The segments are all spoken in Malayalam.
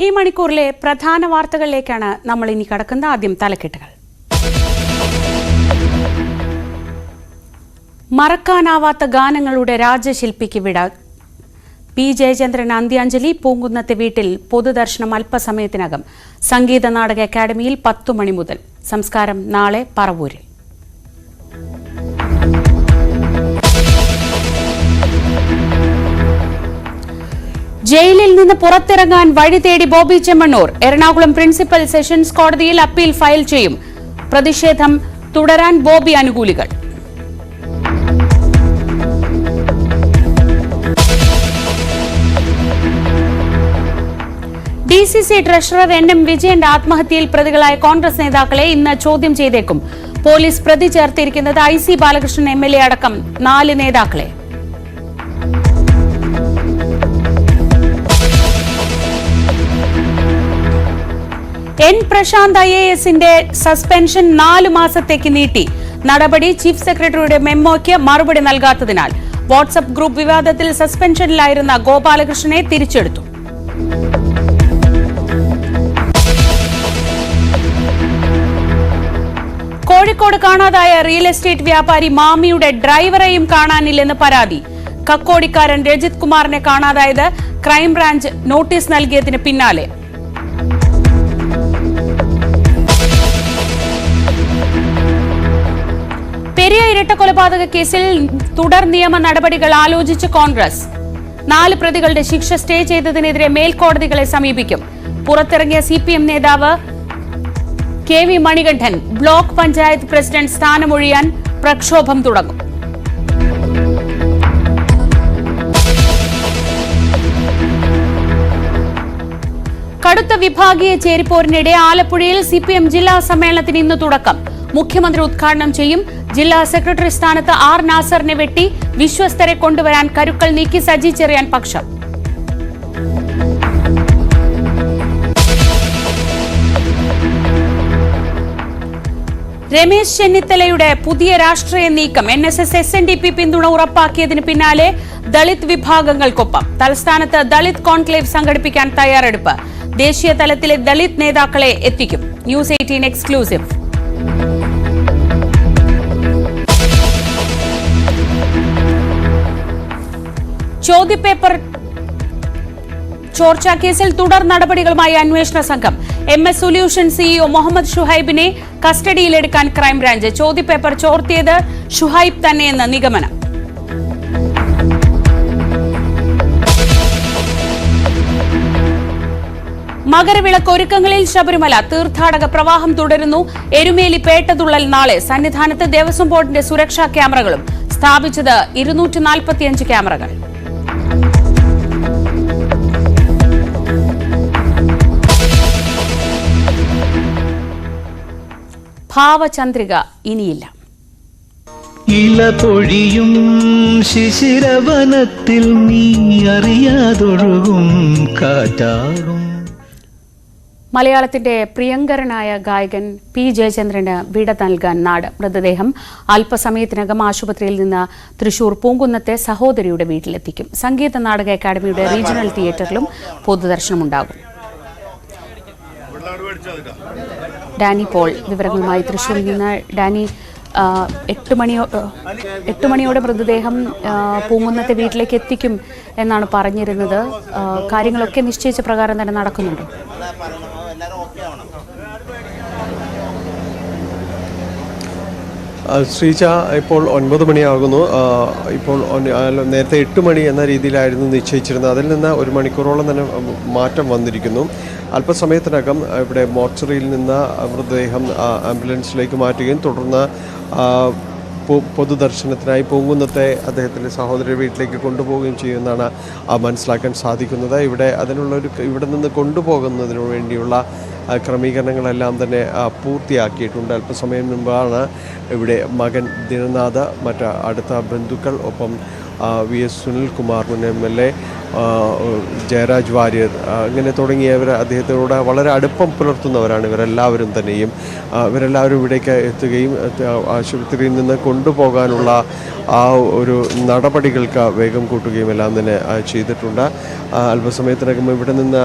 ഈ മണിക്കൂറിലെ പ്രധാന വാർത്തകളിലേക്കാണ് നമ്മൾ ഇനി കടക്കുന്നത്. ആദ്യം തലക്കെട്ടുകൾ. മറക്കാനാവാത്ത ഗാനങ്ങളുടെ രാജശില്പിക്ക് വിട. പി ജയചന്ദ്രൻ അന്ത്യാഞ്ജലി പൂങ്കുന്നത്തെ വീട്ടിൽ പൊതുദർശനം അല്പസമയത്തിനകം. സംഗീത നാടക അക്കാദമിയിൽ 10 മണി മുതൽ. സംസ്കാരം നാളെ പറവൂരിൽ. ജയിലിൽ നിന്ന് പുറത്തിറങ്ങാൻ വഴി തേടി ബോബി ചെമ്മണ്ണൂർ. എറണാകുളം പ്രിൻസിപ്പൽ സെഷൻസ് കോടതിയിൽ അപ്പീൽ ഫയൽ ചെയ്യും. പ്രതിഷേധം തുടരാൻ ബോബി അനുകൂലികൾ. ഡിസിസി ട്രഷറർ NM വിജയന്റെ ആത്മഹത്യയിൽ പ്രതികളായ കോൺഗ്രസ് നേതാക്കളെ ഇന്ന് ചോദ്യം ചെയ്തേക്കും. പോലീസ് പ്രതി ചേർത്തിരിക്കുന്നത് IC ബാലകൃഷ്ണൻ MLA അടക്കം 4 നേതാക്കളെ. N പ്രശാന്ത് IASന്റെ സസ്പെൻഷൻ 4 മാസത്തേക്ക് നീട്ടി. നടപടി ചീഫ് സെക്രട്ടറിയുടെ മെമ്മോയ്ക്ക് മറുപടി നൽകാത്തതിനാൽ. വാട്സ്ആപ്പ് ഗ്രൂപ്പ് വിവാദത്തിൽ സസ്പെൻഷനിലായിരുന്ന ഗോപാലകൃഷ്ണനെ തിരിച്ചെടുത്തു. കോഴിക്കോട് കാണാതായ റിയൽ എസ്റ്റേറ്റ് വ്യാപാരി മാമിയുടെ ഡ്രൈവറെയും കാണാനില്ലെന്ന് പരാതി. കക്കോടിക്കാരൻ രജിത് കുമാറിനെ കാണാതായത് ക്രൈംബ്രാഞ്ച് നോട്ടീസ് നൽകിയതിന് പിന്നാലെ. പെരിയ ഇരട്ടക്കൊലപാതക കേസിൽ തുടർ നിയമ നടപടികൾ ആലോചിച്ച് കോൺഗ്രസ്. 4 പ്രതികളുടെ ശിക്ഷ സ്റ്റേ ചെയ്തതിനെതിരെ മേൽക്കോടതികളെ സമീപിക്കും. പുറത്തിറങ്ങിയ CPM നേതാവ് KV Manikandan block panchayat president സ്ഥാനമൊഴിയാൻ പ്രക്ഷോഭം തുടങ്ങും. കടുത്ത വിഭാഗീയ ചേരിപ്പോരിനിടെ ആലപ്പുഴയിൽ CPM ജില്ലാ സമ്മേളനത്തിന് ഇന്ന് തുടക്കം. മുഖ്യമന്ത്രി ഉദ്ഘാടനം ചെയ്യും. ജില്ലാ സെക്രട്ടറി സ്ഥാനത്ത് R നാസറിനെ വെട്ടി വിശ്വസ്തരെ കൊണ്ടുവരാൻ കരുക്കൾ നീക്കി സജി ചെറിയാൻ പക്ഷം. രമേശ് ചെന്നിത്തലയുടെ പുതിയ രാഷ്ട്രീയ നീക്കം. NSS SNDP പിന്തുണ ഉറപ്പാക്കിയതിന് പിന്നാലെ ദളിത് വിഭാഗങ്ങൾക്കൊപ്പം. തലസ്ഥാനത്ത് ദളിത് കോൺക്ലേവ് സംഘടിപ്പിക്കാൻ തയ്യാറെടുപ്പ്. ദേശീയ തലത്തിലെ ദളിത് നേതാക്കളെ എത്തിക്കും. News 18 exclusive. ചോദ്യപേപ്പർ ചോർച്ചാ കേസിൽ തുടർ നടപടികളുമായി അന്വേഷണ സംഘം. MS സൊല്യൂഷൻ CEO മുഹമ്മദ് ഷുഹൈബിനെ കസ്റ്റഡിയിലെടുക്കാൻ ക്രൈംബ്രാഞ്ച്. ചോദ്യപേപ്പർ ചോർത്തിയത് ഷുഹൈബ് തന്നെയെന്ന് നിഗമനം. മകരവിളക്ക് ഒരുക്കങ്ങളിൽ ശബരിമല. തീർത്ഥാടക പ്രവാഹം തുടരുന്നു. എരുമേലി പേട്ടതുള്ളൽ നാളെ. സന്നിധാനത്ത് ദേവസ്വം ബോർഡിന്റെ സുരക്ഷാ ക്യാമറകളും. സ്ഥാപിച്ചത് 245 ക്യാമറകൾ. ഭാവചന്ദ്രിക ഇനിയില്ല. ഇല പൊഴിയും ശിശിരവനത്തിൽ നീ അറിയാതൊഴുകും കാറ്റാടും. മലയാളത്തിന്റെ പ്രിയങ്കരനായ ഗായകൻ P ജയചന്ദ്രന് വിട നൽകാൻ നാട്. മൃതദേഹം അല്പസമയത്തിനകം ആശുപത്രിയിൽ നിന്ന് തൃശൂർ പൂങ്കുന്നത്തെ സഹോദരിയുടെ വീട്ടിലെത്തിക്കും. സംഗീത നാടക അക്കാദമിയുടെ റീജിയണൽ തിയേറ്ററിലും പൊതുദർശനമുണ്ടാകും. ഡാനി പോൾ വിവരങ്ങളുമായി തൃശൂരിൽ നിന്ന്. ഡാനി, 8 മണിയോടെ മൃതദേഹം പൂങ്കുന്നത്തെ വീട്ടിലേക്ക് എത്തിക്കും എന്നാണ് പറഞ്ഞിരുന്നത്. കാര്യങ്ങളൊക്കെ നിശ്ചയിച്ച പ്രകാരം തന്നെ നടക്കുന്നുണ്ട്. ശ്രീജ, ഇപ്പോൾ 9 മണിയാകുന്നു. ഇപ്പോൾ നേരത്തെ 8 മണി എന്ന രീതിയിലായിരുന്നു നിശ്ചയിച്ചിരുന്നത്. അതിൽ നിന്ന് 1 മണിക്കൂറോളം തന്നെ മാറ്റം വന്നിരിക്കുന്നു. അല്പസമയത്തിനകം ഇവിടെ മോർച്ചറിയിൽ നിന്ന് മൃതദേഹം ആംബുലൻസിലേക്ക് മാറ്റുകയും തുടർന്ന് പൊതുദർശനത്തിനായി പൂങ്കുന്നത്തെ അദ്ദേഹത്തിൻ്റെ സഹോദരി വീട്ടിലേക്ക് കൊണ്ടുപോവുകയും ചെയ്യുമെന്നാണ് മനസ്സിലാക്കാൻ സാധിക്കുന്നത്. ഇവിടെ നിന്ന് കൊണ്ടുപോകുന്നതിനു വേണ്ടിയുള്ള ക്രമീകരണങ്ങളെല്ലാം തന്നെ പൂർത്തിയാക്കിയിട്ടുണ്ട്. അല്പസമയം മുമ്പാണ് ഇവിടെ മകൻ ദിനനാഥ്, അടുത്ത ബന്ധുക്കൾ, ഒപ്പം VS സുനിൽകുമാർ മുൻ MLA, ജയരാജ് വാര്യർ അങ്ങനെ തുടങ്ങിയവർ അദ്ദേഹത്തോട് വളരെ അടുപ്പം പുലർത്തുന്നവരാണ് ഇവരെല്ലാവരും തന്നെയും. ഇവരെല്ലാവരും ഇവിടേക്ക് എത്തുകയും ആശുപത്രിയിൽ നിന്ന് കൊണ്ടുപോകാനുള്ള ആ ഒരു നടപടികൾക്ക് വേഗം കൂട്ടുകയും എല്ലാം തന്നെ ചെയ്തിട്ടുണ്ട്. അല്പസമയത്തിനകം ഇവിടെ നിന്ന്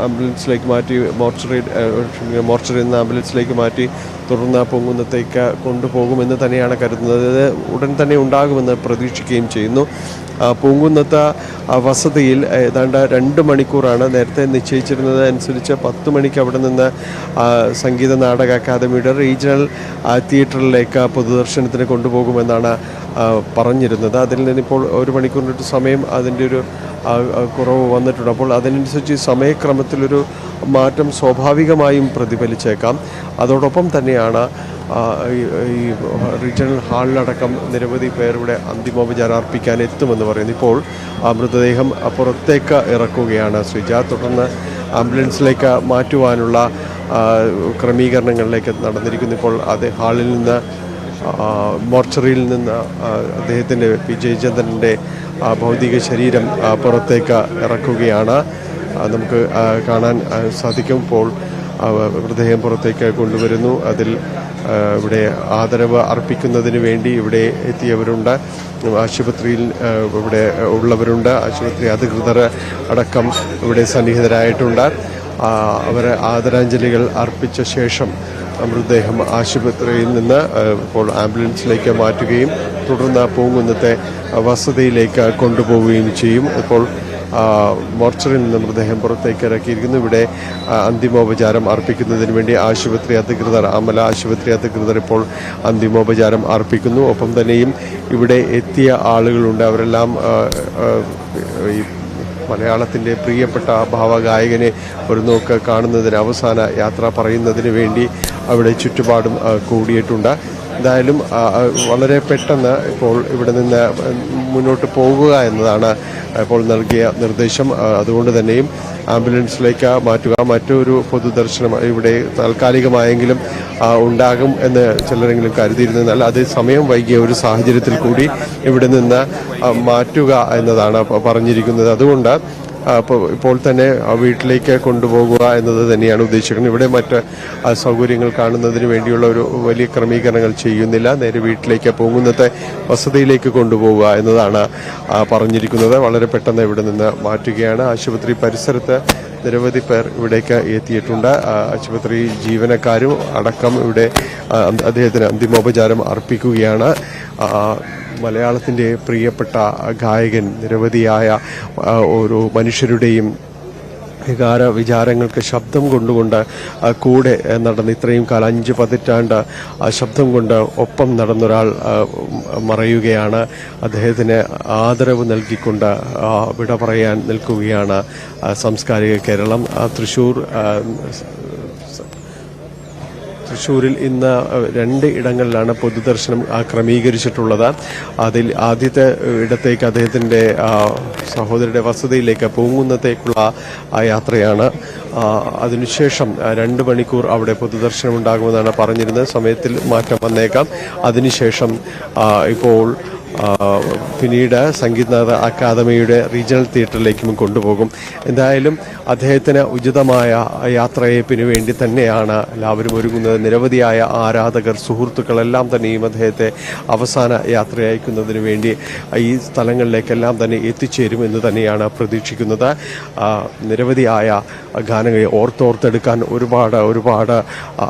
ആംബുലൻസിലേക്ക് മാറ്റി മോർച്ചറിയിൽ നിന്ന് ആംബുലൻസിലേക്ക് മാറ്റി തുടർന്ന് പൊങ്കുന്നത്തേക്ക് കൊണ്ടുപോകുമെന്ന് തന്നെയാണ് കരുതുന്നത്. ഉടൻ തന്നെ ഉണ്ടാകുമെന്ന് പ്രതീക്ഷിക്കുകയും ചെയ്യുന്നു. പൂങ്കുന്നത്ത് വസതിയിൽ ഏതാണ്ട് 2 മണിക്കൂറാണ് നേരത്തെ നിശ്ചയിച്ചിരുന്നത് അനുസരിച്ച് 10 മണിക്ക് അവിടെ നിന്ന് സംഗീത നാടക അക്കാദമിയുടെ റീജിയണൽ തിയേറ്ററിലേക്ക് പൊതുദർശനത്തിന് കൊണ്ടുപോകുമെന്നാണ് പറഞ്ഞിരുന്നത്. അതിൽ നിന്നിപ്പോൾ 1 മണിക്കൂറിൻ്റെ സമയം അതിൻ്റെ ഒരു കുറവ് വന്നിട്ടുണ്ട്. അപ്പോൾ അതിനനുസരിച്ച് സമയക്രമത്തിലൊരു മാറ്റം സ്വാഭാവികമായും പ്രതിഫലിച്ചേക്കാം. അതോടൊപ്പം തന്നെയാണ് ഈ റീജിയണൽ ഹാളിലടക്കം നിരവധി പേരുടെ അന്തിമോപചാരം അർപ്പിക്കാൻ എത്തുമെന്ന് പറയുന്നു. ഇപ്പോൾ മൃതദേഹം പുറത്തേക്ക് ഇറക്കുകയാണ് ശ്രീജ. തുടർന്ന് ആംബുലൻസിലേക്ക് മാറ്റുവാനുള്ള ക്രമീകരണങ്ങളിലേക്ക് നടന്നിരിക്കുന്നു. ഇപ്പോൾ അത് ഹാളിൽ നിന്ന് മോർച്ചറിയിൽ നിന്ന് അദ്ദേഹത്തിൻ്റെ പി ജയചന്ദ്രൻ്റെ ഭൗതിക ശരീരം പുറത്തേക്ക് ഇറക്കുകയാണ്. നമുക്ക് കാണാൻ സാധിക്കും. ഇപ്പോൾ മൃതദേഹം പുറത്തേക്ക് കൊണ്ടുവരുന്നു. അതിൽ ഇവിടെ ആദരവ് അർപ്പിക്കുന്നതിന് വേണ്ടി ഇവിടെ എത്തിയവരുണ്ട്, ആശുപത്രിയിൽ ഇവിടെ ഉള്ളവരുണ്ട്, ആശുപത്രി അധികൃതർ അടക്കം ഇവിടെ സന്നിഹിതരായിട്ടുണ്ട്. അവരെ ആദരാഞ്ജലികൾ അർപ്പിച്ച ശേഷം മൃതദേഹം ആശുപത്രിയിൽ നിന്ന് ഇപ്പോൾ ആംബുലൻസിലേക്ക് മാറ്റുകയും തുടർന്ന് പൂങ്കുന്നത്തെ വസതിയിലേക്ക് കൊണ്ടുപോവുകയും ചെയ്യും. ഇപ്പോൾ മോർച്ചറിയിൽ നിന്ന് മൃതദേഹം പുറത്തേക്ക് ഇറക്കിയിരിക്കുന്നു. ഇവിടെ അന്തിമോപചാരം അർപ്പിക്കുന്നതിന് വേണ്ടി ആശുപത്രി അധികൃതർ, അമല ആശുപത്രി അധികൃതർ ഇപ്പോൾ അന്തിമോപചാരം അർപ്പിക്കുന്നു. ഒപ്പം തന്നെയും ഇവിടെ എത്തിയ ആളുകളുണ്ട്. അവരെല്ലാം ഈ മലയാളത്തിൻ്റെ പ്രിയപ്പെട്ട ഭാവഗായകനെ ഒരു നോക്ക് കാണുന്നതിന്, അവസാന യാത്ര പറയുന്നതിന് വേണ്ടി അവിടെ ചുറ്റുപാടും കൂടിയിട്ടുണ്ട്. എന്തായാലും വളരെ പെട്ടെന്ന് ഇപ്പോൾ ഇവിടെ നിന്ന് മുന്നോട്ട് പോകുക എന്നതാണ് ഇപ്പോൾ നൽകിയ നിർദ്ദേശം. അതുകൊണ്ട് തന്നെയും ആംബുലൻസിലേക്ക് മാറ്റുക, മറ്റൊരു പൊതുദർശനം ഇവിടെ താൽക്കാലികമായെങ്കിലും ഉണ്ടാകും എന്ന് ചിലരെങ്കിലും കരുതിയിരുന്നാൽ അത് സമയം വൈകിയ ഒരു സാഹചര്യത്തിൽ കൂടി ഇവിടെ നിന്ന് മാറ്റുക എന്നതാണ് പറഞ്ഞിരിക്കുന്നത്. അതുകൊണ്ട് ഇപ്പോൾ തന്നെ വീട്ടിലേക്ക് കൊണ്ടുപോകുക എന്നത് തന്നെയാണ് ഉദ്ദേശിക്കുന്നത്. ഇവിടെ മറ്റ് സൗകര്യങ്ങൾ കാണുന്നതിന് വേണ്ടിയുള്ള ഒരു വലിയ ക്രമീകരണങ്ങൾ ചെയ്യുന്നില്ല. നേരെ വീട്ടിലേക്ക് പോകുന്നത്തെ വസതിയിലേക്ക് കൊണ്ടുപോവുക എന്നതാണ് പറഞ്ഞിരിക്കുന്നത്. വളരെ പെട്ടെന്ന് ഇവിടെ നിന്ന് മാറ്റുകയാണ്. ആശുപത്രി പരിസരത്ത് നിരവധി പേർ ഇവിടേക്ക് എത്തിയിട്ടുണ്ട്. ആശുപത്രി ജീവനക്കാരും അടക്കം ഇവിടെ അദ്ദേഹത്തിന് അന്തിമോപചാരം അർപ്പിക്കുകയാണ്. മലയാളത്തിൻ്റെ പ്രിയപ്പെട്ട ഗായകൻ, നിരവധിയായ ഓരോ മനുഷ്യരുടെയും വികാര വിചാരങ്ങൾക്ക് ശബ്ദം കൊണ്ടുകൊണ്ട് കൂടെ നടന്ന് ഇത്രയും കാലം 5 പതിറ്റാണ്ട് ശബ്ദം കൊണ്ട് ഒപ്പം നടന്നൊരാൾ മറയുകയാണ്. അദ്ദേഹത്തിന് ആദരവ് നൽകിക്കൊണ്ട് വിട പറയാൻ നിൽക്കുകയാണ് സാംസ്കാരിക കേരളം. തൃശ്ശൂരിൽ ഇന്ന് 2 ഇടങ്ങളിലാണ് പൊതുദർശനം ക്രമീകരിച്ചിട്ടുള്ളത്. അതിൽ ആദ്യത്തെ ഇടത്തേക്ക് അദ്ദേഹത്തിൻ്റെ സഹോദരിയുടെ വസതിയിലേക്ക് പൂങ്കുന്നത്തേക്കുള്ള യാത്രയാണ്. അതിനുശേഷം 2 മണിക്കൂർ അവിടെ പൊതുദർശനം ഉണ്ടാകുമെന്നാണ് പറഞ്ഞിരുന്നത്. സമയത്തിൽ മാറ്റം വന്നേക്കാം. അതിനുശേഷം ഇപ്പോൾ പിന്നീട് സംഗീത അക്കാദമിയുടെ റീജിയണൽ തിയേറ്ററിലേക്കും കൊണ്ടുപോകും. എന്തായാലും അദ്ദേഹത്തിന് ഉചിതമായ യാത്രയപ്പിന് വേണ്ടി തന്നെയാണ് എല്ലാവരും ഒരുങ്ങുന്നത്. നിരവധിയായ ആരാധകർ, സുഹൃത്തുക്കളെല്ലാം തന്നെയും അദ്ദേഹത്തെ അവസാന യാത്രയയക്കുന്നതിന് വേണ്ടി ഈ സ്ഥലങ്ങളിലേക്കെല്ലാം തന്നെ എത്തിച്ചേരും എന്ന് തന്നെയാണ് പ്രതീക്ഷിക്കുന്നത്. നിരവധിയായ ഗാനങ്ങൾ ഓർത്തെടുക്കാൻ ഒരുപാട്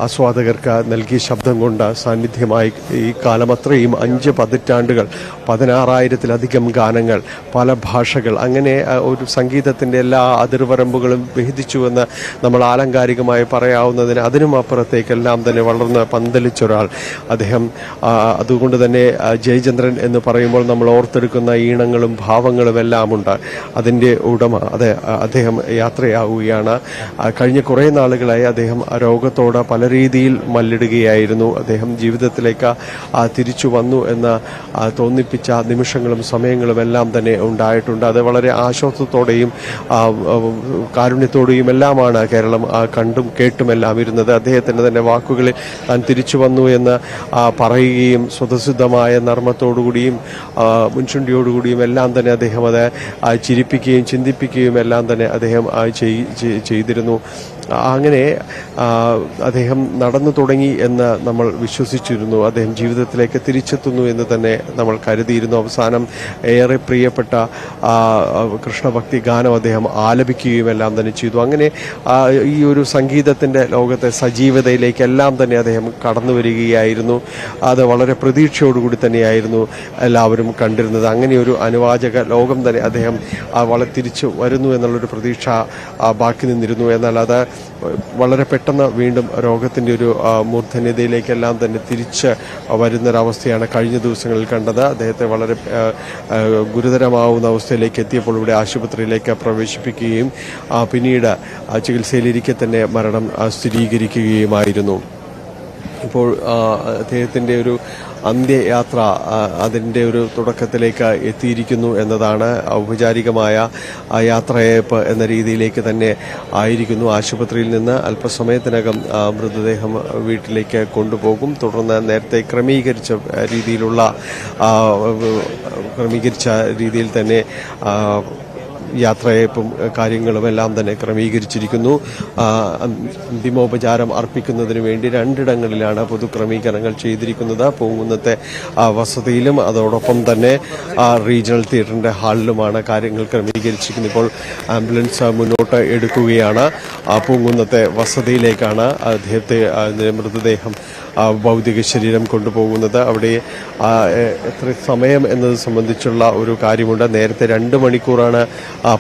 ആസ്വാദകർക്ക് നൽകിയ ശബ്ദം കൊണ്ട് സാന്നിധ്യമായി ഈ കാലം അത്രയും 5 പതിറ്റാണ്ടുകൾ 16,000-ലധികം ഗാനങ്ങൾ, പല ഭാഷകൾ, അങ്ങനെ ഒരു സംഗീതത്തിൻ്റെ എല്ലാ അതിർവരമ്പുകളും ഭേദിച്ചുവെന്ന് നമ്മൾ ആലങ്കാരികമായി പറയാവുന്നതിന് അതിനും അപ്പുറത്തേക്കെല്ലാം തന്നെ വളർന്ന് പന്തലിച്ചൊരാൾ അദ്ദേഹം. അതുകൊണ്ട് തന്നെ ജയചന്ദ്രൻ എന്ന് പറയുമ്പോൾ നമ്മൾ ഓർത്തെടുക്കുന്ന ഈണങ്ങളും ഭാവങ്ങളും എല്ലാം ഉണ്ട്. അതിൻ്റെ ഉടമ അദ്ദേഹം യാത്രയാവുകയാണ്. കഴിഞ്ഞ കുറേ നാളുകളായി അദ്ദേഹം രോഗത്തോട് പല രീതിയിൽ മല്ലിടുകയായിരുന്നു. അദ്ദേഹം ജീവിതത്തിലേക്ക് തിരിച്ചു വന്നു എന്ന് തോന്നിപ്പിച്ച വർദ്ധിപ്പിച്ച നിമിഷങ്ങളും സമയങ്ങളും എല്ലാം തന്നെ ഉണ്ടായിട്ടുണ്ട്. അത് വളരെ ആശ്വാസത്തോടെയും കാരുണ്യത്തോടെയും എല്ലാമാണ് കേരളം കണ്ടും കേട്ടുമെല്ലാം ഇരുന്നത്. അദ്ദേഹത്തിൻ്റെ തന്നെ വാക്കുകളിൽ താൻ തിരിച്ചു വന്നു എന്ന് പറയുകയും സ്വതസിദ്ധമായ നർമ്മത്തോടുകൂടിയും മുൻചുണ്ടിയോടുകൂടിയും എല്ലാം തന്നെ അദ്ദേഹം അത് ചിരിപ്പിക്കുകയും ചിന്തിപ്പിക്കുകയും എല്ലാം തന്നെ അദ്ദേഹം ചെയ്തിരുന്നു. അങ്ങനെ അദ്ദേഹം നടന്നു തുടങ്ങി എന്ന് നമ്മൾ വിശ്വസിച്ചിരുന്നു. അദ്ദേഹം ജീവിതത്തിലേക്ക് തിരിച്ചെത്തുന്നു എന്ന് തന്നെ നമ്മൾ കരുതിയിരുന്നു. അവസാനം ഏറെ പ്രിയപ്പെട്ട കൃഷ്ണഭക്തി ഗാനം അദ്ദേഹം ആലപിക്കുകയും എല്ലാം തന്നെ ചെയ്തു. അങ്ങനെ ഈ ഒരു സംഗീതത്തിൻ്റെ ലോകത്തെ സജീവതയിലേക്കെല്ലാം തന്നെ അദ്ദേഹം കടന്നു വരികയായിരുന്നു. അത് വളരെ പ്രതീക്ഷയോടുകൂടി തന്നെയായിരുന്നു എല്ലാവരും കണ്ടിരുന്നത്. അങ്ങനെ ഒരു അനുവാചക ലോകം തന്നെ അദ്ദേഹം വളരെ തിരിച്ചു വരുന്നു എന്നുള്ളൊരു പ്രതീക്ഷ ബാക്കി നിന്നിരുന്നു. എന്നാൽ അത് വളരെ പെട്ടെന്ന് വീണ്ടും രോഗത്തിൻ്റെ ഒരു മൂർധന്യതയിലേക്കെല്ലാം തന്നെ തിരിച്ച് വരുന്നൊരവസ്ഥയാണ് കഴിഞ്ഞ ദിവസങ്ങളിൽ കണ്ടത്. അദ്ദേഹത്തെ വളരെ ഗുരുതരമാവുന്ന അവസ്ഥയിലേക്ക് എത്തിയപ്പോൾ ഇവിടെ ആശുപത്രിയിലേക്ക് പ്രവേശിപ്പിക്കുകയും പിന്നീട് ചികിത്സയിലിരിക്കെ തന്നെ മരണം സ്ഥിരീകരിക്കുകയുമായിരുന്നു. ഇപ്പോൾ അദ്ദേഹത്തിൻ്റെ ഒരു അന്ത്യയാത്ര അതിൻ്റെ ഒരു തുടക്കത്തിലേക്ക് എത്തിയിരിക്കുന്നു എന്നതാണ്. ഔപചാരികമായ യാത്രയയപ്പ് എന്ന രീതിയിലേക്ക് തന്നെ ആയിരിക്കുന്നു. ആശുപത്രിയിൽ നിന്ന് അല്പസമയത്തിനകം മൃതദേഹം വീട്ടിലേക്ക് കൊണ്ടുപോകും. തുടർന്ന് നേരത്തെ ക്രമീകരിച്ച രീതിയിൽ തന്നെ യാത്രയയപ്പും കാര്യങ്ങളും എല്ലാം തന്നെ ക്രമീകരിച്ചിരിക്കുന്നു. അന്തിമോപചാരം അർപ്പിക്കുന്നതിന് വേണ്ടി 2 ഇടങ്ങളിലാണ് പൊതുക്രമീകരണങ്ങൾ ചെയ്തിരിക്കുന്നത്. പൂങ്കുന്നത്തെ വസതിയിലും അതോടൊപ്പം തന്നെ റീജിയണൽ തിയേറ്ററിൻ്റെ ഹാളിലുമാണ് കാര്യങ്ങൾ ക്രമീകരിച്ചിരിക്കുന്നത്. ഇപ്പോൾ ആംബുലൻസ് മുന്നോട്ട് എടുക്കുകയാണ്. പൂങ്കുന്നത്തെ വസതിയിലേക്കാണ് അദ്ദേഹത്തെ മൃതദേഹം ഭൗതിക ശരീരം കൊണ്ടുപോകുന്നത്. അവിടെ എത്ര സമയം എന്നത് സംബന്ധിച്ചുള്ള ഒരു കാര്യമുണ്ട്. നേരത്തെ 2 മണിക്കൂറാണ്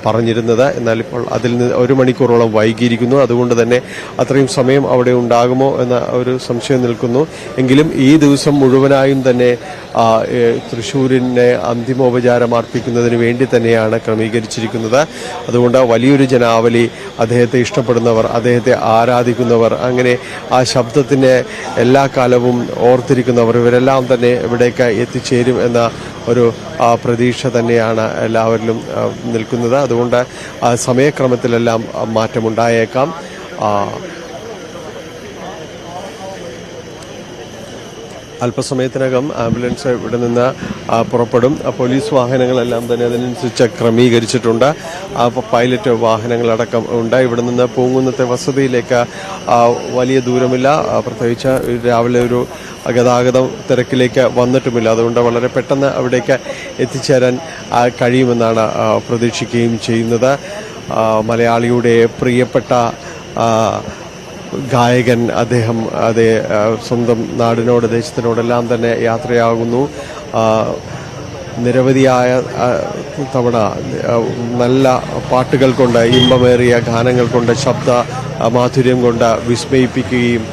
പറഞ്ഞിരുന്നത്. എന്നാൽ ഇപ്പോൾ അതിൽ നിന്ന് 1 മണിക്കൂറോളം വൈകിയിരിക്കുന്നു. അതുകൊണ്ട് തന്നെ അത്രയും സമയം അവിടെ ഉണ്ടാകുമോ എന്ന ഒരു സംശയം നിൽക്കുന്നു. എങ്കിലും ഈ ദിവസം മുഴുവനായും തന്നെ തൃശ്ശൂരിനെ അന്തിമോപചാരം അർപ്പിക്കുന്നതിന് വേണ്ടി തന്നെയാണ് ക്രമീകരിച്ചിരിക്കുന്നത്. അതുകൊണ്ട് വലിയൊരു ജനാവലി, അദ്ദേഹത്തെ ഇഷ്ടപ്പെടുന്നവർ, അദ്ദേഹത്തെ ആരാധിക്കുന്നവർ, അങ്ങനെ ആ ശബ്ദത്തിൻ്റെ എല്ലാ കാലവും ഓർത്തിരിക്കുന്നവർ, ഇവരെല്ലാം തന്നെ ഇവിടേക്ക് എത്തിച്ചേരും എന്ന ഒരു പ്രതീക്ഷ തന്നെയാണ് എല്ലാവരിലും നിൽക്കുന്നത്. അതുകൊണ്ട് സമയക്രമത്തിലെല്ലാം മാറ്റമുണ്ടായേക്കാം. അല്പസമയത്തിനകം ആംബുലൻസ് ഇവിടെ നിന്ന് പുറപ്പെടും. പോലീസ് വാഹനങ്ങളെല്ലാം തന്നെ അതിനനുസരിച്ച് ക്രമീകരിച്ചിട്ടുണ്ട്. പൈലറ്റ് വാഹനങ്ങളടക്കം ഉണ്ട്. ഇവിടെ നിന്ന് പൂങ്കുന്നത്തെ വസതിയിലേക്ക് വലിയ ദൂരമില്ല. പ്രത്യേകിച്ച് രാവിലെ ഒരു ഗതാഗതം തിരക്കിലേക്ക് വന്നിട്ടുമില്ല. അതുകൊണ്ട് വളരെ പെട്ടെന്ന് അവിടേക്ക് എത്തിച്ചേരാൻ കഴിയുമെന്നാണ് പ്രതീക്ഷിക്കുകയും ചെയ്യുന്നത്. മലയാളിയുടെ പ്രിയപ്പെട്ട ഗായകൻ അദ്ദേഹം സ്വന്തം നാടിനോട് ദേശത്തിനോടെല്ലാം തന്നെ യാത്രയാകുന്നു. നിരവധിയായ തവണ നല്ല പാട്ടുകൾ കൊണ്ട്, ഇമ്പമേറിയ ഗാനങ്ങൾ കൊണ്ട്, ശബ്ദ മാധുര്യം കൊണ്ട് വിസ്മയിപ്പിക്കുകയും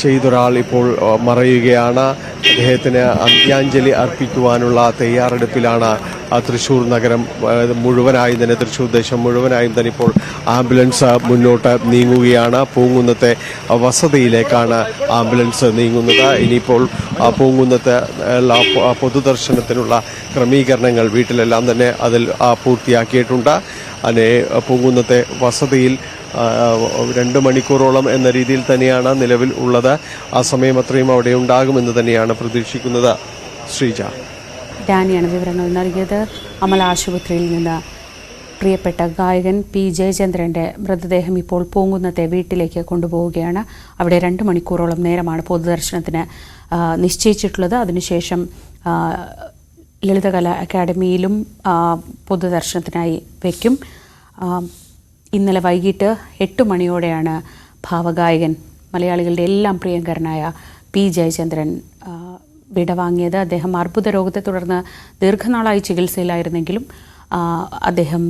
ചെയ്തൊരാൾ ഇപ്പോൾ മറയുകയാണ്. അദ്ദേഹത്തിന് അന്ത്യാഞ്ജലി അർപ്പിക്കുവാനുള്ള തയ്യാറെടുപ്പിലാണ് തൃശ്ശൂർ നഗരം മുഴുവനായും തന്നെ, തൃശ്ശൂർ ദേശം മുഴുവനായും തന്നെ ഇപ്പോൾ ആംബുലൻസ് മുന്നോട്ട് നീങ്ങുകയാണ്. പൂങ്കുന്നത്തെ വസതിയിലേക്കാണ് ആംബുലൻസ് നീങ്ങുന്നത്. ഇനിയിപ്പോൾ പൂങ്കുന്നത്തെ പൊതുദർശനത്തിനുള്ള ക്രമീകരണങ്ങൾ വീട്ടിലെല്ലാം തന്നെ അതിൽ പൂർത്തിയാക്കിയിട്ടുണ്ട്. അങ്ങനെ പൂങ്കുന്നത്തെ വസതിയിൽ 2 മണിക്കൂറോളം എന്ന രീതിയിൽ തന്നെയാണ് നിലവിൽ ഉള്ളത്. ആ സമയം അത്രയും അവിടെ ഉണ്ടാകുമെന്ന് തന്നെയാണ് പ്രതീക്ഷിക്കുന്നത്. ശ്രീജ ഡാനിയാണ് വിവരങ്ങൾ നൽകിയത്. അമല ആശുപത്രിയിൽ നിന്ന് പ്രിയപ്പെട്ട ഗായകൻ പി ജയചന്ദ്രൻ്റെ മൃതദേഹം ഇപ്പോൾ പൂങ്കുന്നത്തെ വീട്ടിലേക്ക് കൊണ്ടുപോവുകയാണ്. അവിടെ 2 മണിക്കൂറോളം നേരമാണ് പൊതുദർശനത്തിന് നിശ്ചയിച്ചിട്ടുള്ളത്. അതിനുശേഷം ലളിതകലാ അക്കാദമിയിലും പൊതുദർശനത്തിനായി വയ്ക്കും. ഇന്നലെ വൈകിട്ട് 8 മണിയോടെയാണ് ഭാവഗായകൻ, മലയാളികളുടെ എല്ലാം പ്രിയങ്കരനായ പി ജയചന്ദ്രൻ വിടവാങ്ങിയത്. അദ്ദേഹം അർബുദ രോഗത്തെ തുടർന്ന് ദീർഘനാളായി ചികിത്സയിലായിരുന്നെങ്കിലും അദ്ദേഹം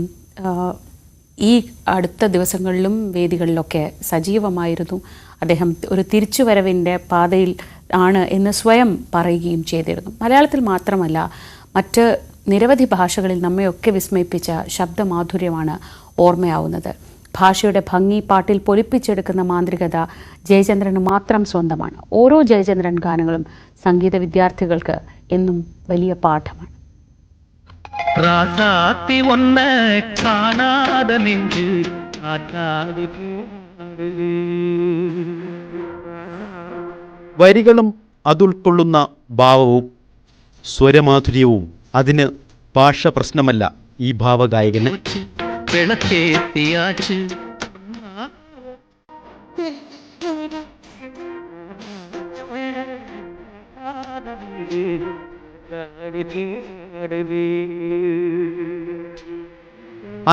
ഈ അടുത്ത ദിവസങ്ങളിലും വേദികളിലൊക്കെ സജീവമായിരുന്നു. അദ്ദേഹം ഒരു തിരിച്ചുവരവിൻ്റെ പാതയിൽ ആണ് എന്ന് സ്വയം പറയുകയും ചെയ്തിരുന്നു. മലയാളത്തിൽ മാത്രമല്ല, മറ്റ് നിരവധി ഭാഷകളിൽ നമ്മയൊക്കെ വിസ്മയിപ്പിച്ച ശബ്ദമാധുര്യമാണ് ഓർമ്മയാവുന്നത്. ഭാഷയുടെ ഭംഗി പാട്ടിൽ പൊലിപ്പിച്ചെടുക്കുന്ന മാന്ത്രികത ജയചന്ദ്രന് മാത്രം സ്വന്തമാണ്. ഓരോ ജയചന്ദ്രൻ ഗാനങ്ങളും സംഗീത വിദ്യാർത്ഥികൾക്ക് എന്നും വലിയ പാഠമാണ്. വരികളും അതുൾക്കൊള്ളുന്ന ഭാവവും സ്വരമാധുര്യവും അതിന് ഭാഷ പ്രശ്നമല്ല. ഈ ഭാവഗായകന്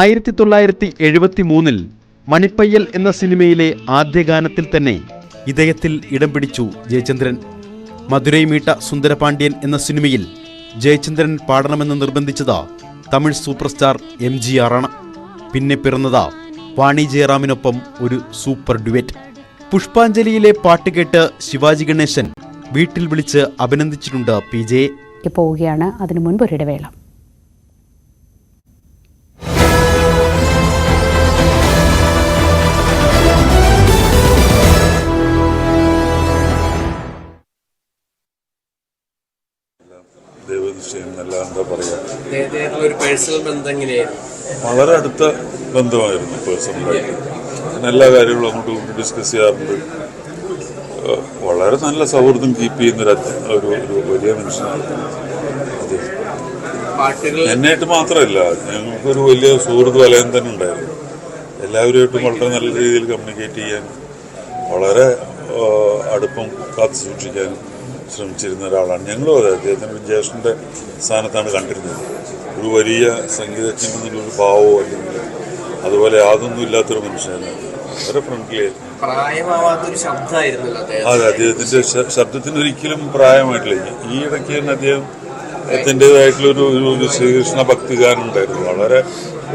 ആയിരത്തി 1973 മണിപ്പയ്യൽ എന്ന സിനിമയിലെ ആദ്യ ഗാനത്തിൽ തന്നെ ഇതയത്തിൽ ഇടം പിടിച്ചു ജയചന്ദ്രൻ. മധുരൈ മീട്ട സുന്ദരപാണ്ഡ്യൻ എന്ന സിനിമയിൽ ജയചന്ദ്രൻ പാടണമെന്ന് നിർബന്ധിച്ചത് തമിഴ് സൂപ്പർ സ്റ്റാർ MGR ആണ്. പിന്നെ പിറന്നത് വാണി ജയറാമിനൊപ്പം ഒരു സൂപ്പർ ഡ്യുവറ്റ്. പുഷ്പാഞ്ജലിയിലെ പാട്ട് കേട്ട് ശിവാജി ഗണേശൻ വീട്ടിൽ വിളിച്ച് അഭിനന്ദിച്ചിട്ടുണ്ട് PJ. പോവുകയാണ്. അതിനു മുൻപ് ഒരിടവേള. ദൈവനിശ്ചയം എന്നല്ല എന്താ പറയാ, വളരെ അടുത്ത ബന്ധമായിരുന്നു പേഴ്സണലായിട്ട്. ഞാൻ എല്ലാ കാര്യങ്ങളും അങ്ങോട്ട് ഡിസ്കസ് ചെയ്യാറുണ്ട്. വളരെ നല്ല സൗഹൃദം കീപ്പ് ചെയ്യുന്ന ഒരു വലിയ മനുഷ്യനായിരുന്നു അദ്ദേഹം. എന്നായിട്ട് മാത്രമല്ല, ഞങ്ങൾക്കൊരു വലിയ സുഹൃത്ത് വലയം തന്നെ ഉണ്ടായിരുന്നു. എല്ലാവരുമായിട്ടും വളരെ നല്ല രീതിയിൽ കമ്മ്യൂണിക്കേറ്റ് ചെയ്യാൻ, വളരെ അടുപ്പം കാത്തു സൂക്ഷിക്കാനും ശ്രമിച്ചിരുന്ന ഒരാളാണ്. ഞങ്ങളും അതെ, അദ്ദേഹത്തിന് വിജയേഷൻ്റെ സ്ഥാനത്താണ് കണ്ടിരുന്നത്. ഒരു വലിയ സംഗീതജ്ഞൻ്റെ ഒരു ഭാവമോ അല്ലെങ്കിൽ അതുപോലെ യാതൊന്നും ഇല്ലാത്തൊരു മനുഷ്യനായിരുന്നു. വളരെ ഫ്രണ്ട്ലി ആയിരുന്നു. അതെ, അദ്ദേഹത്തിന്റെ ശബ്ദത്തിന് ഒരിക്കലും പ്രായമായിട്ടില്ല. ഈ ഇടയ്ക്ക് തന്നെ അദ്ദേഹത്തിൻ്റെതായിട്ടുള്ള ശ്രീകൃഷ്ണ ഭക്തിഗാനം ഉണ്ടായിരുന്നു, വളരെ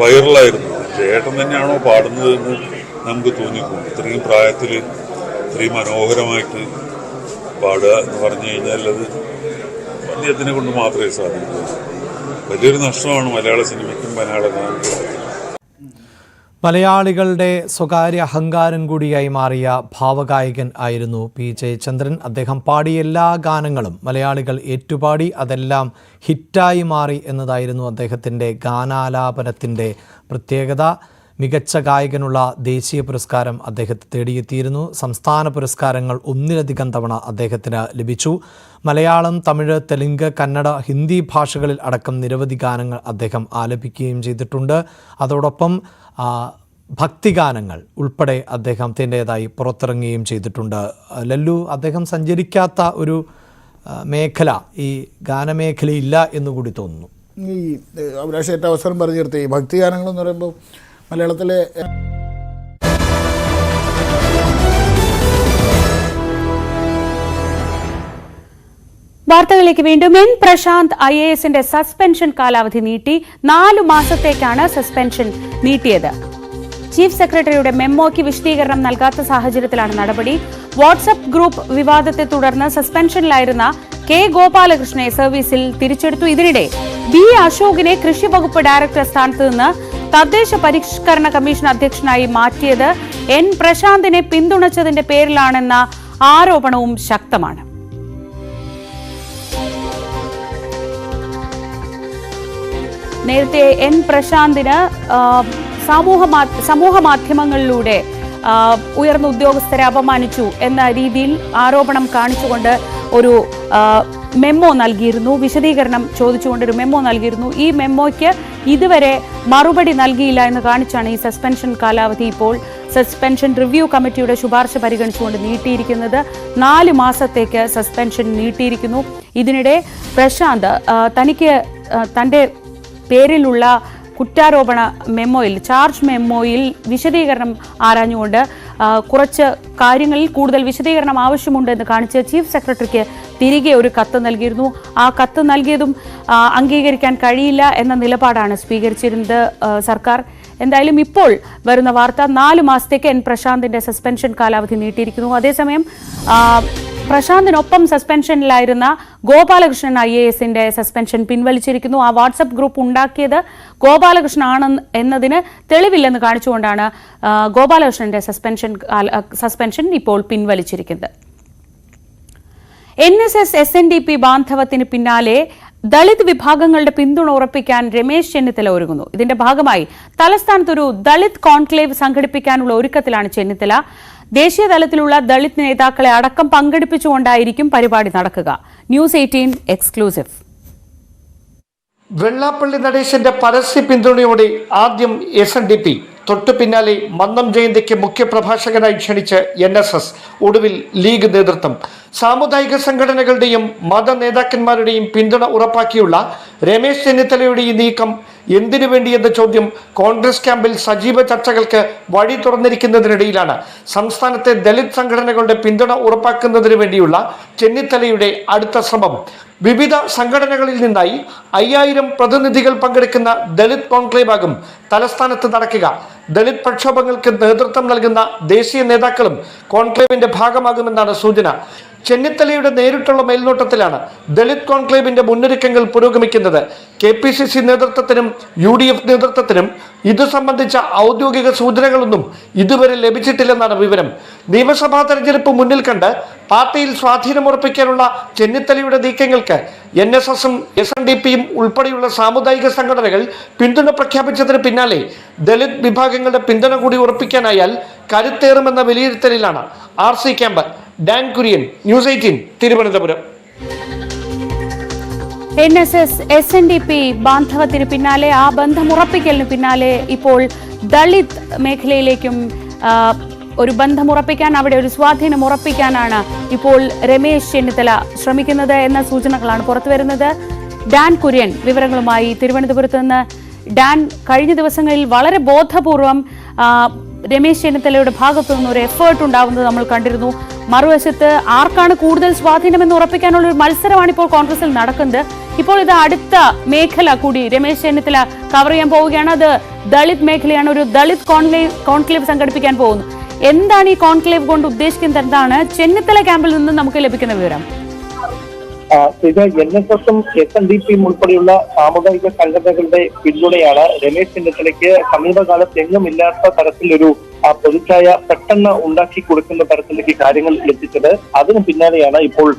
വൈറലായിരുന്നു. ചേട്ടൻ തന്നെയാണോ പാടുന്നത് എന്ന് നമുക്ക് തോന്നിപ്പോകും. ഇത്രയും പ്രായത്തിൽ ഇത്രയും മനോഹരമായിട്ട് പാടുക എന്ന് പറഞ്ഞു കഴിഞ്ഞാൽ അത് അദ്ദേഹത്തിനെ കൊണ്ട് മാത്രമേ സാധിക്കൂ. വലിയൊരു നഷ്ടമാണ് മലയാള സിനിമയ്ക്കും മലയാള ഗാനത്തിനും. മലയാളികളുടെ സ്വകാര്യ അഹങ്കാരം കൂടിയായി മാറിയ ഭാവഗായകൻ ആയിരുന്നു PJ ചന്ദ്രൻ. അദ്ദേഹം പാടിയ എല്ലാ ഗാനങ്ങളും മലയാളികൾ ഏറ്റുപാടി, അതെല്ലാം ഹിറ്റായി മാറി എന്നതായിരുന്നു അദ്ദേഹത്തിൻ്റെ ഗാനാലാപനത്തിൻ്റെ പ്രത്യേകത. മികച്ച ഗായകനുള്ള ദേശീയ പുരസ്കാരം അദ്ദേഹത്തെ തേടിയെത്തിയിരുന്നു. സംസ്ഥാന പുരസ്കാരങ്ങൾ ഒന്നിലധികം തവണ അദ്ദേഹത്തിന് ലഭിച്ചു. മലയാളം, തമിഴ്, തെലുങ്ക്, കന്നഡ, ഹിന്ദി ഭാഷകളിൽ അടക്കം നിരവധി ഗാനങ്ങൾ അദ്ദേഹം ആലപിക്കുകയും ചെയ്തിട്ടുണ്ട്. അതോടൊപ്പം ഭക്തിഗാനങ്ങൾ ഉൾപ്പെടെ അദ്ദേഹത്തിൻ്റെതായി പുറത്തിറങ്ങുകയും ചെയ്തിട്ടുണ്ട്. ലല്ലു, അദ്ദേഹം സഞ്ചരിക്കാത്ത ഒരു മേഖല ഈ ഗാനമേഖലയില്ല എന്നുകൂടി തോന്നുന്നു. ഈ അഭിലാഷ് ഏറ്റവും അവസരം പറഞ്ഞു നിർത്തി, ഈ ഭക്തിഗാനങ്ങളെന്ന് പറയുമ്പോൾ മലയാളത്തിലെ വാർത്തകളിലേക്ക് വീണ്ടും. എൻ പ്രശാന്ത് IASന്റെ സസ്പെൻഷൻ കാലാവധി നീട്ടി. 4 മാസത്തേക്കാണ് സസ്പെൻഷൻ നീട്ടിയത്. ചീഫ് സെക്രട്ടറിയുടെ മെമ്മോയ്ക്ക് വിശദീകരണം നൽകാത്ത സാഹചര്യത്തിലാണ് നടപടി. വാട്സ്ആപ്പ് ഗ്രൂപ്പ് വിവാദത്തെ തുടർന്ന് സസ്പെൻഷനിലായിരുന്ന K ഗോപാലകൃഷ്ണനെ സർവീസിൽ തിരിച്ചെടുത്തു. ഇതിനിടെ B അശോകിനെ കൃഷി വകുപ്പ് ഡയറക്ടർ സ്ഥാനത്ത് നിന്ന് തദ്ദേശ പരിഷ്കരണ കമ്മീഷൻ അധ്യക്ഷനായി മാറ്റിയത് N പ്രശാന്തിനെ പിന്തുണച്ചതിന്റെ പേരിലാണെന്ന ആരോപണവും ശക്തമാണ്. നേരത്തെ N പ്രശാന്തിന് സമൂഹ മാധ്യമങ്ങളിലൂടെ ഉയർന്ന ഉദ്യോഗസ്ഥരെ അപമാനിച്ചു എന്ന രീതിയിൽ ആരോപണം കാണിച്ചുകൊണ്ട് ഒരു മെമ്മോ നൽകിയിരുന്നു. വിശദീകരണം ചോദിച്ചുകൊണ്ടൊരു മെമ്മോ നൽകിയിരുന്നു. ഈ മെമ്മോയ്ക്ക് ഇതുവരെ മറുപടി നൽകിയില്ല എന്ന് കാണിച്ചാണ് ഈ സസ്പെൻഷൻ കാലാവധി ഇപ്പോൾ സസ്പെൻഷൻ റിവ്യൂ കമ്മിറ്റിയുടെ ശുപാർശ പരിഗണിച്ചുകൊണ്ട് നീട്ടിയിരിക്കുന്നത്. 4 മാസത്തേക്ക് സസ്പെൻഷൻ നീട്ടിയിരിക്കുന്നു. ഇതിനിടെ പ്രശാന്ത് തൻ്റെ പേരിലുള്ള കുറ്റാരോപണ മെമ്മോയിൽ, ചാർജ് മെമ്മോയിൽ വിശദീകരണം ആരാഞ്ഞുകൊണ്ട് കുറച്ച് കാര്യങ്ങളിൽ കൂടുതൽ വിശദീകരണം ആവശ്യമുണ്ട് എന്ന് കാണിച്ച് ചീഫ് സെക്രട്ടറിക്ക് തിരികെ ഒരു കത്ത് നൽകിയിരുന്നു. ആ കത്ത് നൽകിയതും അംഗീകരിക്കാൻ കഴിയില്ല എന്ന നിലപാടാണ് സ്വീകരിച്ചിരുന്നത് സർക്കാർ. എന്തായാലും ഇപ്പോൾ വരുന്ന വാർത്ത 4 മാസത്തേക്ക് N പ്രശാന്തിന്റെ സസ്പെൻഷൻ കാലാവധി നീട്ടിയിരിക്കുന്നു. അതേസമയം പ്രശാന്തിനൊപ്പം സസ്പെൻഷനിലായിരുന്ന ഗോപാലകൃഷ്ണൻ IASന്റെ സസ്പെൻഷൻ പിൻവലിച്ചിരിക്കുന്നു. ആ വാട്സപ്പ് ഗ്രൂപ്പ് ഉണ്ടാക്കിയത് ഗോപാലകൃഷ്ണൻ ആണ് എന്നതിന് തെളിവില്ലെന്ന് കാണിച്ചുകൊണ്ടാണ് ഗോപാലകൃഷ്ണന്റെ സസ്പെൻഷൻ ഇപ്പോൾ പിൻവലിച്ചിരിക്കുന്നത്. NSS SNDP ബാന്ധവത്തിന് പിന്നാലെ ദളിത് വിഭാഗങ്ങളുടെ പിന്തുണ ഉറപ്പിക്കാൻ രമേശ് ചെന്നിത്തല ഒരുങ്ങുന്നു. ഇതിന്റെ ഭാഗമായി തലസ്ഥാനത്തൊരു ദളിത് കോൺക്ലേവ് സംഘടിപ്പിക്കാനുള്ള ഒരുക്കത്തിലാണ് ചെന്നിത്തല. ദേശീയ തലത്തിലുള്ള ദളിത് നേതാക്കളെ അടക്കം പങ്കെടുപ്പിച്ചുകൊണ്ടായിരിക്കും പരിപാടി നടക്കുക. News 18 exclusive. വെള്ളാപ്പള്ളി നടേശന്റെ പരസ്യ പിന്തുണയോടെ ആദ്യം SNDP, തൊട്ടു പിന്നാലെ മന്നം ജയന്തിക്ക് മുഖ്യപ്രഭാഷകനായി ക്ഷണിച്ച് NSS, ഒടുവിൽ ലീഗ് നേതൃത്വം. സാമുദായിക സംഘടനകളുടെയും മത നേതാക്കന്മാരുടെയും പിന്തുണ ഉറപ്പാക്കിയുള്ള രമേശ് ചെന്നിത്തലയുടെ ഈ നീക്കം എന്തിനു വേണ്ടിയെന്ന ചോദ്യം കോൺഗ്രസ് ക്യാമ്പിൽ സജീവ ചർച്ചകൾക്ക് വഴി തുറന്നിരിക്കുന്നതിനിടയിലാണ് സംസ്ഥാനത്തെ ദളിത് സംഘടനകളുടെ പിന്തുണ ഉറപ്പാക്കുന്നതിന് വേണ്ടിയുള്ള ചെന്നിത്തലയുടെ അടുത്ത ശ്രമം. വിവിധ സംഘടനകളിൽ നിന്നായി 5000 പ്രതിനിധികൾ പങ്കെടുക്കുന്ന ദളിത് കോൺക്ലേവാകും തലസ്ഥാനത്ത് നടക്കുക. ദളിത് പ്രക്ഷോഭങ്ങൾക്ക് നേതൃത്വം നൽകുന്ന ദേശീയ നേതാക്കളും കോൺക്ലേവിന്റെ ഭാഗമാകുമെന്നാണ് സൂചന. ചെന്നിത്തലയുടെ നേരിട്ടുള്ള മേൽനോട്ടത്തിലാണ് ദളിത് കോൺക്ലേവിന്റെ മുന്നൊരുക്കങ്ങൾ പുരോഗമിക്കുന്നത്. KPCC നേതൃത്വത്തിനും UDF നേതൃത്വത്തിനും ഇതു സംബന്ധിച്ച ഔദ്യോഗിക സൂചനകളൊന്നും ഇതുവരെ ലഭിച്ചിട്ടില്ലെന്നാണ് വിവരം. നിയമസഭാ തെരഞ്ഞെടുപ്പ് മുന്നിൽ കണ്ട് പാർട്ടിയിൽ സ്വാധീനമുറപ്പിക്കാനുള്ള ചെന്നിത്തലയുടെ നീക്കങ്ങൾക്ക് NSSും SNDPയും ഉൾപ്പെടെയുള്ള സാമുദായിക സംഘടനകൾ പിന്തുണ പ്രഖ്യാപിച്ചതിന് പിന്നാലെ ദളിത് വിഭാഗങ്ങളുടെ പിന്തുണ കൂടി ഉറപ്പിക്കാനായാൽ കരുത്തേറുമെന്ന വിലയിരുത്തലിലാണ് RC camp. Dan Kurian, news 18, Thiruvananthapuram. NSS SNDP ബാന്ധവത്തിന് പിന്നാലെ, ആ ബന്ധമുറപ്പിക്കലിന് പിന്നാലെ ഇപ്പോൾ ദളിത് മേഖലയിലേക്കും ഒരു ബന്ധമുറപ്പിക്കാൻ, അവിടെ ഒരു സ്വാധീനം ഉറപ്പിക്കാനാണ് ഇപ്പോൾ രമേശ് ചെന്നിത്തല ശ്രമിക്കുന്നത് എന്ന സൂചനകളാണ് പുറത്തുവരുന്നത്. ഡാൻ കുര്യൻ വിവരങ്ങളുമായി തിരുവനന്തപുരത്ത് നിന്ന്. ഡാൻ, കഴിഞ്ഞ ദിവസങ്ങളിൽ വളരെ ബോധപൂർവം രമേശ് ചെന്നിത്തലയുടെ ഭാഗത്തു നിന്ന് ഒരു എഫേർട്ട് ഉണ്ടാവുന്നത് നമ്മൾ കണ്ടിരുന്നു. മറുവശത്ത് ആർക്കാണ് കൂടുതൽ സ്വാധീനമെന്ന് ഉറപ്പിക്കാനുള്ള ഒരു മത്സരമാണ് ഇപ്പോൾ കോൺഗ്രസിൽ നടക്കുന്നത്. ഇപ്പോൾ ഇത് അടുത്ത മേഖല കൂടി രമേശ് ചെന്നിത്തല കവർ ചെയ്യാൻ പോവുകയാണ്. അത് ദളിത് മേഖലയാണ്. ഒരു ദളിത് കോൺക്ലേവ് സംഘടിപ്പിക്കാൻ പോകുന്നു. എന്താണ് ഈ കോൺക്ലേവ് കൊണ്ട് ഉദ്ദേശിക്കുന്നത്? എന്താണ് ചെന്നിത്തല ക്യാമ്പിൽ നിന്ന് നമുക്ക് ലഭിക്കുന്ന വിവരം? ഇത് NSSും SNDPയും ഉൾപ്പെടെയുള്ള സാമുദായിക സംഘടനകളുടെ പിന്തുണയാണ് രമേശ് ചെന്നിത്തലയ്ക്ക് സമീപകാലത്ത് എങ്ങുമില്ലാത്ത തരത്തിലൊരു പൊതുച്ചായ പെട്ടെന്ന് ഉണ്ടാക്കി കൊടുക്കുന്ന തരത്തിലേക്ക് കാര്യങ്ങൾ എത്തിച്ചത്. അതിന് പിന്നാലെയാണ് ഇപ്പോൾ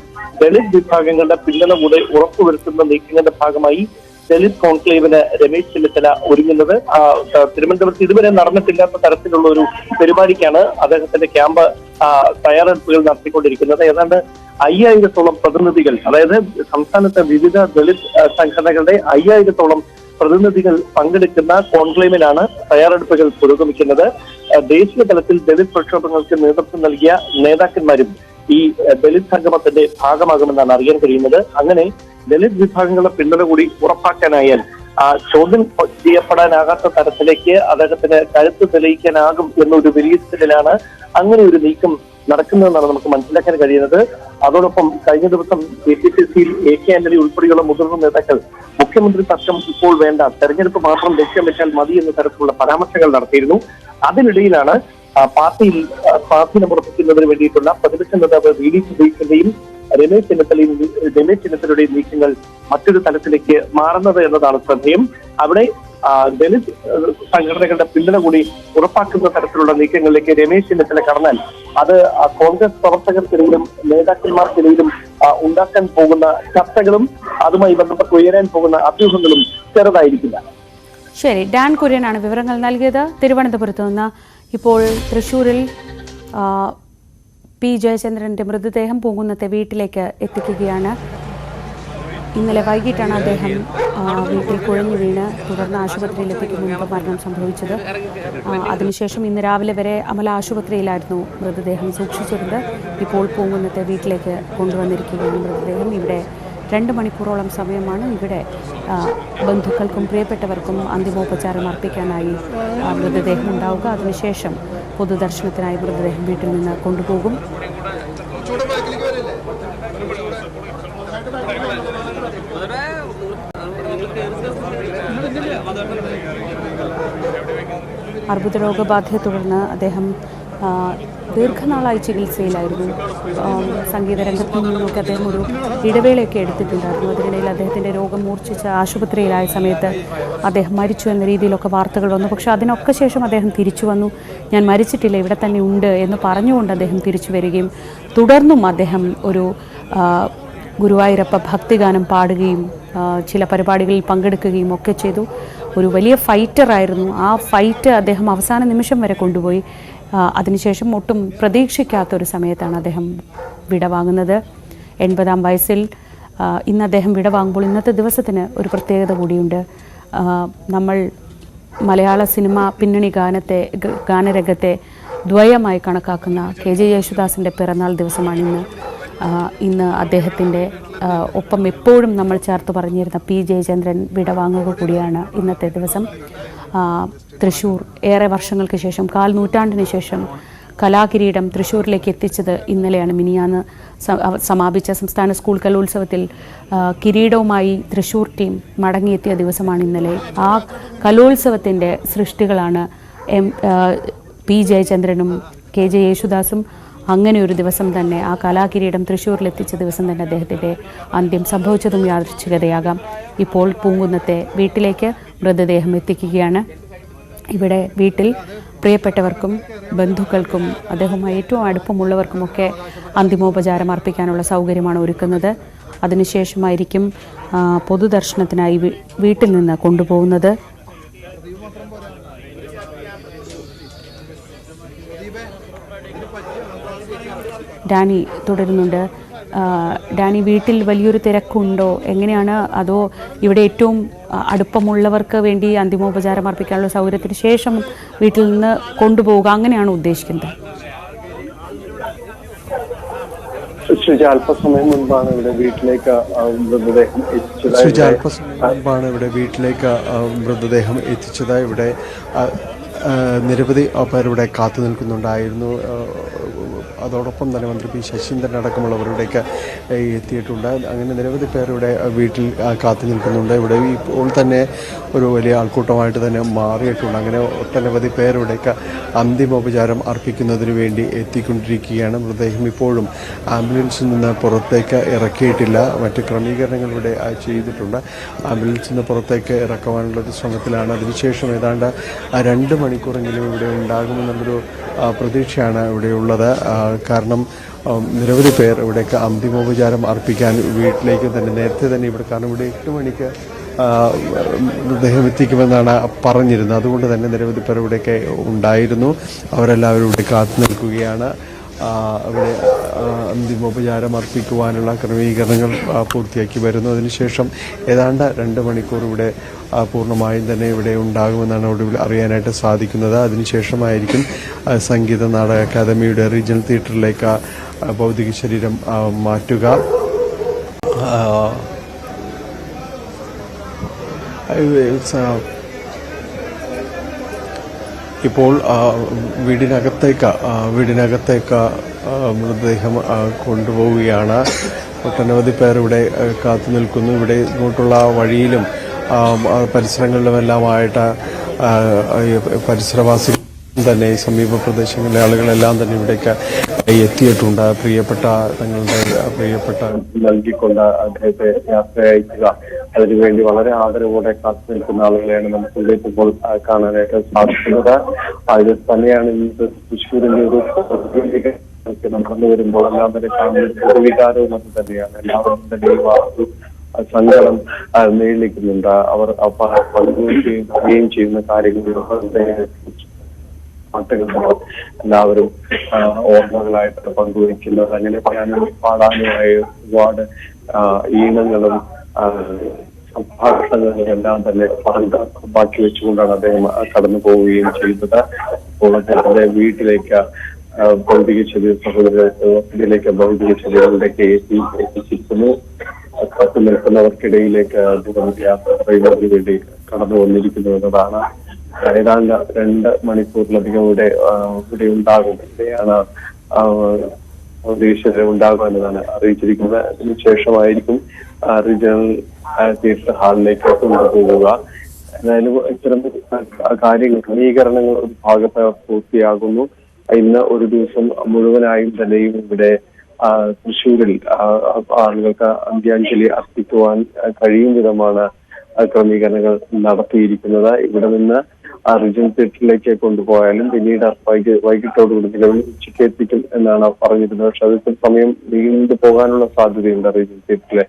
ദളിത് വിഭാഗങ്ങളുടെ പിന്തുണ കൂടെ ഉറപ്പുവരുത്തുന്ന നീക്കങ്ങളുടെ ഭാഗമായി ദളിത് കോൺക്ലേവിന് രമേശ് ചെന്നിത്തല ഒരുങ്ങുന്നത്. തിരുവനന്തപുരത്ത് ഇതുവരെ നടന്നിട്ടില്ലാത്ത തരത്തിലുള്ള ഒരു പരിപാടിക്കാണ് അദ്ദേഹത്തിന്റെ ക്യാമ്പ് തയ്യാറെടുപ്പുകൾ നടത്തിക്കൊണ്ടിരിക്കുന്നത്. ഏതാണ്ട് 5000-ഓളം പ്രതിനിധികൾ, അതായത് സംസ്ഥാനത്തെ വിവിധ ദളിത് സംഘടനകളുടെ 5000-ഓളം പ്രതിനിധികൾ പങ്കെടുക്കുന്ന കോൺക്ലേവിനാണ് തയ്യാറെടുപ്പുകൾ പുരോഗമിക്കുന്നത്. ദേശീയ തലത്തിൽ ദളിത് പ്രക്ഷോഭങ്ങൾക്ക് നേതൃത്വം നൽകിയ നേതാക്കന്മാരും ഈ ദളിത് സംഗമത്തിന്റെ ഭാഗമാകുമെന്നാണ് അറിയാൻ കഴിയുന്നത്. അങ്ങനെ ദളിത് വിഭാഗങ്ങളുടെ പിന്തുണ കൂടി ഉറപ്പാക്കാനായാൽ ചോദ്യം ചെയ്യപ്പെടാനാകാത്ത തരത്തിലേക്ക് അദ്ദേഹത്തിന് കരുത്ത് തെളിയിക്കാനാകും എന്നൊരു വിലയിരുത്തലിലാണ് അങ്ങനെ ഒരു നീക്കം നടക്കുന്നതെന്നാണ് നമുക്ക് മനസ്സിലാക്കാൻ കഴിയുന്നത്. അതോടൊപ്പം കഴിഞ്ഞ ദിവസം KPCCയിൽ AK ആന്റണി ഉൾപ്പെടെയുള്ള മുതിർന്ന നേതാക്കൾ മുഖ്യമന്ത്രി തർക്കം ഇപ്പോൾ വേണ്ട, തെരഞ്ഞെടുപ്പ് മാത്രം ലക്ഷ്യം വെച്ചാൽ മതി എന്ന തരത്തിലുള്ള പരാമർശങ്ങൾ നടത്തിയിരുന്നു. അതിനിടയിലാണ് പാർട്ടിയിൽ സ്വാധീനമുറപ്പിക്കുന്നതിന് വേണ്ടിയിട്ടുള്ള പ്രതിപക്ഷ നേതാവ് VD സതീശന്റെയും രമേശ് ചെന്നിത്തലയുടെയും നീക്കങ്ങൾ മറ്റൊരു തലത്തിലേക്ക് മാറുന്നത് എന്നതാണ് ശ്രദ്ധേയം. അവിടെ ദളിത് സംഘടനകളുടെ പിന്തുണ കൂടി ഉറപ്പാക്കുന്ന തരത്തിലുള്ള നീക്കങ്ങളിലേക്ക് രമേശ് ചെന്നിത്തല കടന്നാൽ അത് കോൺഗ്രസ് പ്രവർത്തകർക്കിടയിലും നേതാക്കന്മാർക്കിടയിലും ഉണ്ടാക്കാൻ പോകുന്ന ചർച്ചകളും അതുമായി ബന്ധപ്പെട്ട് ഉയരാൻ പോകുന്ന അഭ്യൂഹങ്ങളും ചെറുതായിരിക്കില്ല. ശരി, ഡാൻ കുര്യനാണ് വിവരങ്ങൾ നൽകിയത് തിരുവനന്തപുരത്ത് നിന്ന്. ഇപ്പോൾ തൃശ്ശൂരിൽ P. ജയചന്ദ്രന്റെ മൃതദേഹം പൂങ്കുന്നത്തെ വീട്ടിലേക്ക് എത്തിക്കുകയാണ്. ഇന്നലെ വൈകിട്ടാണ് അദ്ദേഹം വീട്ടിൽ കുഴഞ്ഞു വീണ് തുടർന്ന് ആശുപത്രിയിൽ എത്തിക്കും മുൻപ് മരണം സംഭവിച്ചത്. അതിനുശേഷം ഇന്ന് രാവിലെ വരെ അമല ആശുപത്രിയിലായിരുന്നു മൃതദേഹം സൂക്ഷിച്ചിരുന്നത്. ഇപ്പോൾ പൂങ്കുന്നത്തെ വീട്ടിലേക്ക് കൊണ്ടുവന്നിരിക്കുകയാണ് മൃതദേഹം. ഇവിടെ 2 മണിക്കൂറോളം സമയമാണ് ഇവിടെ ബന്ധുക്കൾക്കും പ്രിയപ്പെട്ടവർക്കും അന്തിമോപചാരം അർപ്പിക്കാനായി മൃതദേഹം ഉണ്ടാവുക. അതിനുശേഷം പൊതുദർശനത്തിനായി മൃതദേഹം വീട്ടിൽ നിന്ന് കൊണ്ടുപോകും. അർബുദ രോഗബാധയെ തുടർന്ന് അദ്ദേഹം ദീർഘനാളായി ചികിത്സയിലായിരുന്നു. സംഗീത രംഗത്തു നിന്നൊക്കെ അദ്ദേഹം ഒരു ഇടവേളയൊക്കെ എടുത്തിട്ടുണ്ടായിരുന്നു. അതിനിടയിൽ അദ്ദേഹത്തിൻ്റെ രോഗം മൂർച്ഛിച്ച് ആശുപത്രിയിലായ സമയത്ത് അദ്ദേഹം മരിച്ചു എന്ന രീതിയിലൊക്കെ വാർത്തകൾ വന്നു. പക്ഷേ അതിനൊക്കെ ശേഷം അദ്ദേഹം തിരിച്ചു വന്നു. ഞാൻ മരിച്ചിട്ടില്ല, ഇവിടെ തന്നെ ഉണ്ട് എന്ന് പറഞ്ഞുകൊണ്ട് അദ്ദേഹം തിരിച്ചു വരികയും തുടർന്നും അദ്ദേഹം ഒരു ഗുരുവായൂരപ്പ ഭക്തിഗാനം പാടുകയും ചില പരിപാടികളിൽ പങ്കെടുക്കുകയും ഒക്കെ ചെയ്തു. ഒരു വലിയ ഫൈറ്ററായിരുന്നു. ആ ഫൈറ്റ് അദ്ദേഹം അവസാന നിമിഷം വരെ കൊണ്ടുപോയി. അതിനുശേഷം ഒട്ടും പ്രതീക്ഷിക്കാത്തൊരു സമയത്താണ് അദ്ദേഹം വിടവാങ്ങുന്നത്. 80-ാം വയസ്സിൽ ഇന്ന് അദ്ദേഹം വിടവാങ്ങുമ്പോൾ ഇന്നത്തെ ദിവസത്തിന് ഒരു പ്രത്യേകത കൂടിയുണ്ട്. നമ്മൾ മലയാള സിനിമ പിന്നണി ഗാനരംഗത്തെ ദ്വയമായി കണക്കാക്കുന്ന KJ യേശുദാസിൻ്റെ പിറന്നാൾ ദിവസമാണ് ഇന്ന് അദ്ദേഹത്തിൻ്റെ ഒപ്പം എപ്പോഴും നമ്മൾ ചേർത്ത് പറഞ്ഞിരുന്ന P ജയചന്ദ്രൻ വിടവാങ്ങുക കൂടിയാണ് ഇന്നത്തെ ദിവസം. തൃശ്ശൂർ ഏറെ വർഷങ്ങൾക്ക് ശേഷം, 1/4 നൂറ്റാണ്ടിന് ശേഷം കലാകിരീടം തൃശ്ശൂരിലേക്ക് എത്തിച്ചത് ഇന്നലെയാണ്. മിനിയാന്ന് സമാപിച്ച സംസ്ഥാന സ്കൂൾ കലോത്സവത്തിൽ കിരീടവുമായി തൃശ്ശൂർ ടീം മടങ്ങിയെത്തിയ ദിവസമാണ് ഇന്നലെ. ആ കലോത്സവത്തിൻ്റെ സൃഷ്ടികളാണ് P ജയചന്ദ്രനും KJ യേശുദാസും. അങ്ങനെ ഒരു ദിവസം തന്നെ, ആ കലാകിരീടം തൃശ്ശൂരിലെത്തിച്ച ദിവസം തന്നെ അദ്ദേഹത്തിൻ്റെ അന്ത്യം സംഭവിച്ചതും യാദൃച്ഛികതയാകാം. ഇപ്പോൾ പൂങ്കുന്നത്തെ വീട്ടിലേക്ക് മൃതദേഹം എത്തിക്കുകയാണ്. ഇവിടെ വീട്ടിൽ പ്രിയപ്പെട്ടവർക്കും ബന്ധുക്കൾക്കും അദ്ദേഹവുമായി ഏറ്റവും അടുപ്പമുള്ളവർക്കുമൊക്കെ അന്തിമോപചാരം അർപ്പിക്കാനുള്ള സൗകര്യമാണ് ഒരുക്കുന്നത്. അതിനുശേഷമായിരിക്കും പൊതുദർശനത്തിനായി വീട്ടിൽ നിന്ന് കൊണ്ടുപോകുന്നത്. ഡാനി തുടരുന്നുണ്ട്. ഡാനി, വീട്ടിൽ വലിയൊരു തിരക്കുണ്ടോ, എങ്ങനെയാണ്? അതോ ഇവിടെ ഏറ്റവും അടുപ്പമുള്ളവർക്ക് വേണ്ടി അന്തിമോപചാരം അർപ്പിക്കാനുള്ള സൗകര്യത്തിന് ശേഷം വീട്ടിൽ നിന്ന് കൊണ്ടുപോവുക, അങ്ങനെയാണ് ഉദ്ദേശിക്കുന്നത്? അല്പസമയം മുൻപാണ് ഇവിടെ വീട്ടിലേക്ക് മൃതദേഹം എത്തിച്ചതായി ഇവിടെ നിരവധി പേരിവിടെ കാത്തു നിൽക്കുന്നുണ്ടായിരുന്നു. അതോടൊപ്പം തന്നെ മന്ത്രി P ശശീന്ദ്രൻ അടക്കമുള്ളവരുടെയൊക്കെ എത്തിയിട്ടുണ്ട്. അങ്ങനെ നിരവധി പേർ ഇവിടെ വീട്ടിൽ കാത്തു നിൽക്കുന്നുണ്ട്. ഇവിടെ ഇപ്പോൾ തന്നെ ഒരു വലിയ ആൾക്കൂട്ടമായിട്ട് തന്നെ മാറിയിട്ടുണ്ട്. അങ്ങനെ ഒട്ടനവധി പേരുടെയൊക്കെ അന്തിമോപചാരം അർപ്പിക്കുന്നതിന് വേണ്ടി എത്തിക്കൊണ്ടിരിക്കുകയാണ്. മൃതദേഹം ഇപ്പോഴും ആംബുലൻസിൽ നിന്ന് പുറത്തേക്ക് ഇറക്കിയിട്ടില്ല. മറ്റ് ക്രമീകരണങ്ങൾ ഇവിടെ ചെയ്തിട്ടുണ്ട്. ആംബുലൻസിൽ നിന്ന് പുറത്തേക്ക് ഇറക്കുവാനുള്ളൊരു ശ്രമത്തിലാണ്. അതിനുശേഷം ഏതാണ്ട് 2 മണിക്കൂറെങ്കിലും ഇവിടെ ഉണ്ടാകുമെന്നുള്ളൊരു പ്രതീക്ഷയാണ് ഇവിടെയുള്ളത്. കാരണം നിരവധി പേർ ഇവിടേക്ക് അന്തിമോപചാരം അർപ്പിക്കാൻ വീട്ടിലേക്ക് തന്നെ നേരത്തെ തന്നെ ഇവിടെ, കാരണം ഇവിടെ 8 മണിക്ക് മൃതദേഹം എത്തിക്കുമെന്നാണ് പറഞ്ഞിരുന്നത്. അതുകൊണ്ട് തന്നെ നിരവധി പേർ ഇവിടെയൊക്കെ ഉണ്ടായിരുന്നു. അവരെല്ലാവരും ഇവിടെ കാത്തു നിൽക്കുകയാണ്. ഇവിടെ അന്തിമോപചാരം അർപ്പിക്കുവാനുള്ള ക്രമീകരണങ്ങൾ പൂർത്തിയാക്കി വരുന്നു. അതിനുശേഷം ഏതാണ്ട് 2 മണിക്കൂർ ഇവിടെ പൂർണ്ണമായും തന്നെ ഇവിടെ ഉണ്ടാകുമെന്നാണ് ഒടുവിൽ അറിയാനായിട്ട് സാധിക്കുന്നത്. അതിനുശേഷമായിരിക്കും സംഗീത നാടക അക്കാദമിയുടെ റീജിയണൽ തിയേറ്ററിലേക്ക് ഭൗതിക ശരീരം മാറ്റുക. ഇപ്പോൾ വീടിനകത്തേക്ക് മൃതദേഹം കൊണ്ടുപോവുകയാണ്. ഒട്ടനവധി പേർ ഇവിടെ കാത്തു നിൽക്കുന്നു. ഇവിടെ ഇങ്ങോട്ടുള്ള വഴിയിലും പരിസരങ്ങളിലുമെല്ലാമായിട്ട് പരിസരവാസികൾ തന്നെ, സമീപ പ്രദേശങ്ങളിലെ ആളുകളെല്ലാം തന്നെ ഇവിടേക്ക് എത്തിയിട്ടുണ്ട്. തങ്ങളുടെ പ്രിയപ്പെട്ട നൽകിക്കൊണ്ട് അദ്ദേഹത്തെ യാത്രയക്കുക, അതിനുവേണ്ടി വളരെ ആദരവോടെ കാത്തു നിൽക്കുന്ന ആളുകളെയാണ് നമുക്ക് ഇവിടെ ഇപ്പോൾ കാണാനായിട്ട് സാധിക്കുന്നത്. അത് തന്നെയാണ് ഈ തൃശ്ശൂരിന്റെ ഒരു നടന്നു വരുമ്പോൾ എല്ലാം തന്നെ കാണുന്ന ഒരു വികാരവും അത് തന്നെയാണ്. എല്ലാവരും തന്നെ സങ്കടം നേരിടുന്നുണ്ട്. അവർ പങ്കുവയ്ക്കുകയും ചെയ്യുന്ന കാര്യങ്ങളിലൂടെ എല്ലാവരും ഓർമ്മകളായിട്ട് പങ്കുവയ്ക്കുന്നത്, അങ്ങനെ പാടാനുമായി ഒരുപാട് ഈണങ്ങളും സംഭാഷണങ്ങളും എല്ലാം തന്നെ ബാക്കി വെച്ചുകൊണ്ടാണ് അദ്ദേഹം കടന്നു പോവുകയും ചെയ്തത്. അപ്പോൾ അദ്ദേഹത്തിന്റെ വീട്ടിലേക്ക് ഭൗതിക സഹോദരത്തിലേക്ക് ഭൗതിക ശരീരങ്ങളിലേക്ക് എത്തിച്ചിരിക്കുന്നു. കാത്തു നിൽക്കുന്നവർക്കിടയിലേക്ക് അദ്ദേഹം യാത്ര പറയുന്നതിന് വേണ്ടി കടന്നു വന്നിരിക്കുന്നു എന്നതാണ്. ഏതാണ്ട് 2 മണിക്കൂറിലധികം ഇവിടെ ഉണ്ടാകും. ഇവിടെയാണ് ഭൗതിക ശരീരം ഉണ്ടാകുക എന്നതാണ് അറിയിച്ചിരിക്കുന്നത്. അതിനുശേഷമായിരിക്കും റീജിയണൽ തിയേറ്റർ ഹാളിലേക്ക് കൊണ്ടുപോവുക. എന്തായാലും ഇത്തരം കാര്യങ്ങൾ ക്രമീകരണങ്ങൾ ഒരു ഭാഗത്ത് പൂർത്തിയാകുന്നു. ഇന്ന് ഒരു ദിവസം മുഴുവനായും തന്നെയും ഇവിടെ തൃശ്ശൂരിൽ ആളുകൾക്ക് അന്ത്യാഞ്ജലി അർപ്പിക്കുവാൻ കഴിയും വിധമാണ് ക്രമീകരണങ്ങൾ നടത്തിയിരിക്കുന്നത്. ഇവിടെ നിന്ന് റിജൻ തിയേറ്ററിലേക്ക് കൊണ്ടുപോയാലും പിന്നീട് വൈകിട്ടോടുകൂടി നിലവിൽ ഉച്ചയ്ക്ക് എത്തിക്കും എന്നാണ് പറഞ്ഞിരുന്നത്. പക്ഷെ അത് സമയം നീണ്ടു പോകാനുള്ള സാധ്യതയുണ്ട് റിജൻ തിയേറ്ററിലെ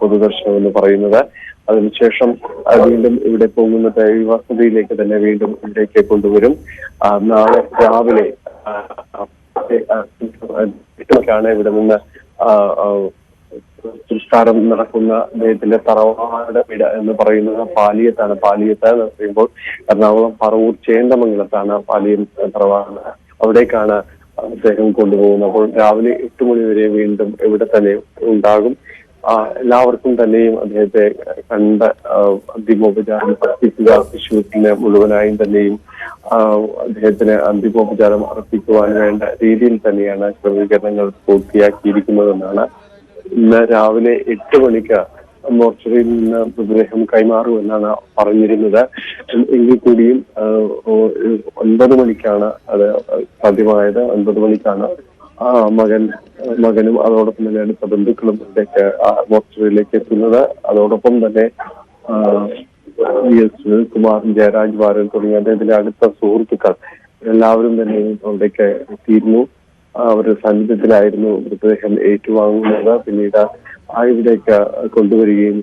പൊതുദർശനം എന്ന് പറയുന്നത്. അതിനുശേഷം വീണ്ടും ഇവിടെ പോകുന്നത് ഈ വസതിയിലേക്ക് തന്നെ വീണ്ടും ഇവിടേക്ക് കൊണ്ടുവരും. നാളെ രാവിലെ 8 ഇവിടെ നിന്ന് സംസ്കാരം നടക്കുന്ന അദ്ദേഹത്തിന്റെ തറവാട് വീട് എന്ന് പറയുന്നത് പാലിയത്താണ്. പാലിയത്ത് എന്ന് പറയുമ്പോൾ എറണാകുളം പറവൂർ ചേന്ദമംഗലത്താണ് പാലിയം തറവാട്. അവിടേക്കാണ് അദ്ദേഹം കൊണ്ടുപോകുന്നത്. അപ്പോൾ രാവിലെ 8 മണി വരെ വീണ്ടും ഇവിടെ തന്നെ ഉണ്ടാകും. എല്ലാവർക്കും തന്നെയും അദ്ദേഹത്തെ കണ്ട് അന്തിമോപചാരം അർപ്പിക്കുക. തൃശ്ശൂരിനെ മുഴുവനായും തന്നെയും അദ്ദേഹത്തിന് അന്തിമോപചാരം അർപ്പിക്കുവാൻ വേണ്ട രീതിയിൽ തന്നെയാണ് ക്രമീകരണങ്ങൾ പൂർത്തിയാക്കിയിരിക്കുന്നതെന്നാണ്. ഇന്ന് രാവിലെ 8 മണിക്ക് മോർച്ചറിയിൽ നിന്ന് മൃതദേഹം കൈമാറുമെന്നാണ് പറഞ്ഞിരുന്നത്. എങ്കിൽ കൂടിയും 9 മണിക്കാണ് അത് സാധ്യമായത്. 9 മണിക്കാണ് മകനും അതോടൊപ്പം തന്നെ അടുത്ത ബന്ധുക്കളും ഇവിടേക്ക് മോർച്ചറിയിലേക്ക് എത്തുന്നത്. അതോടൊപ്പം തന്നെ VS സുനിൽകുമാർ, ജയരാജ് വാരൻ തുടങ്ങിയ അദ്ദേഹത്തിന്റെ അടുത്ത സുഹൃത്തുക്കൾ എല്ലാവരും തന്നെ അവിടേക്ക് എത്തിയിരുന്നു. അവരുടെ സാന്നിധ്യത്തിലായിരുന്നു മൃതദേഹം ഏറ്റുവാങ്ങുന്നത്, പിന്നീട് ഇവിടേക്ക് കൊണ്ടുവരികയും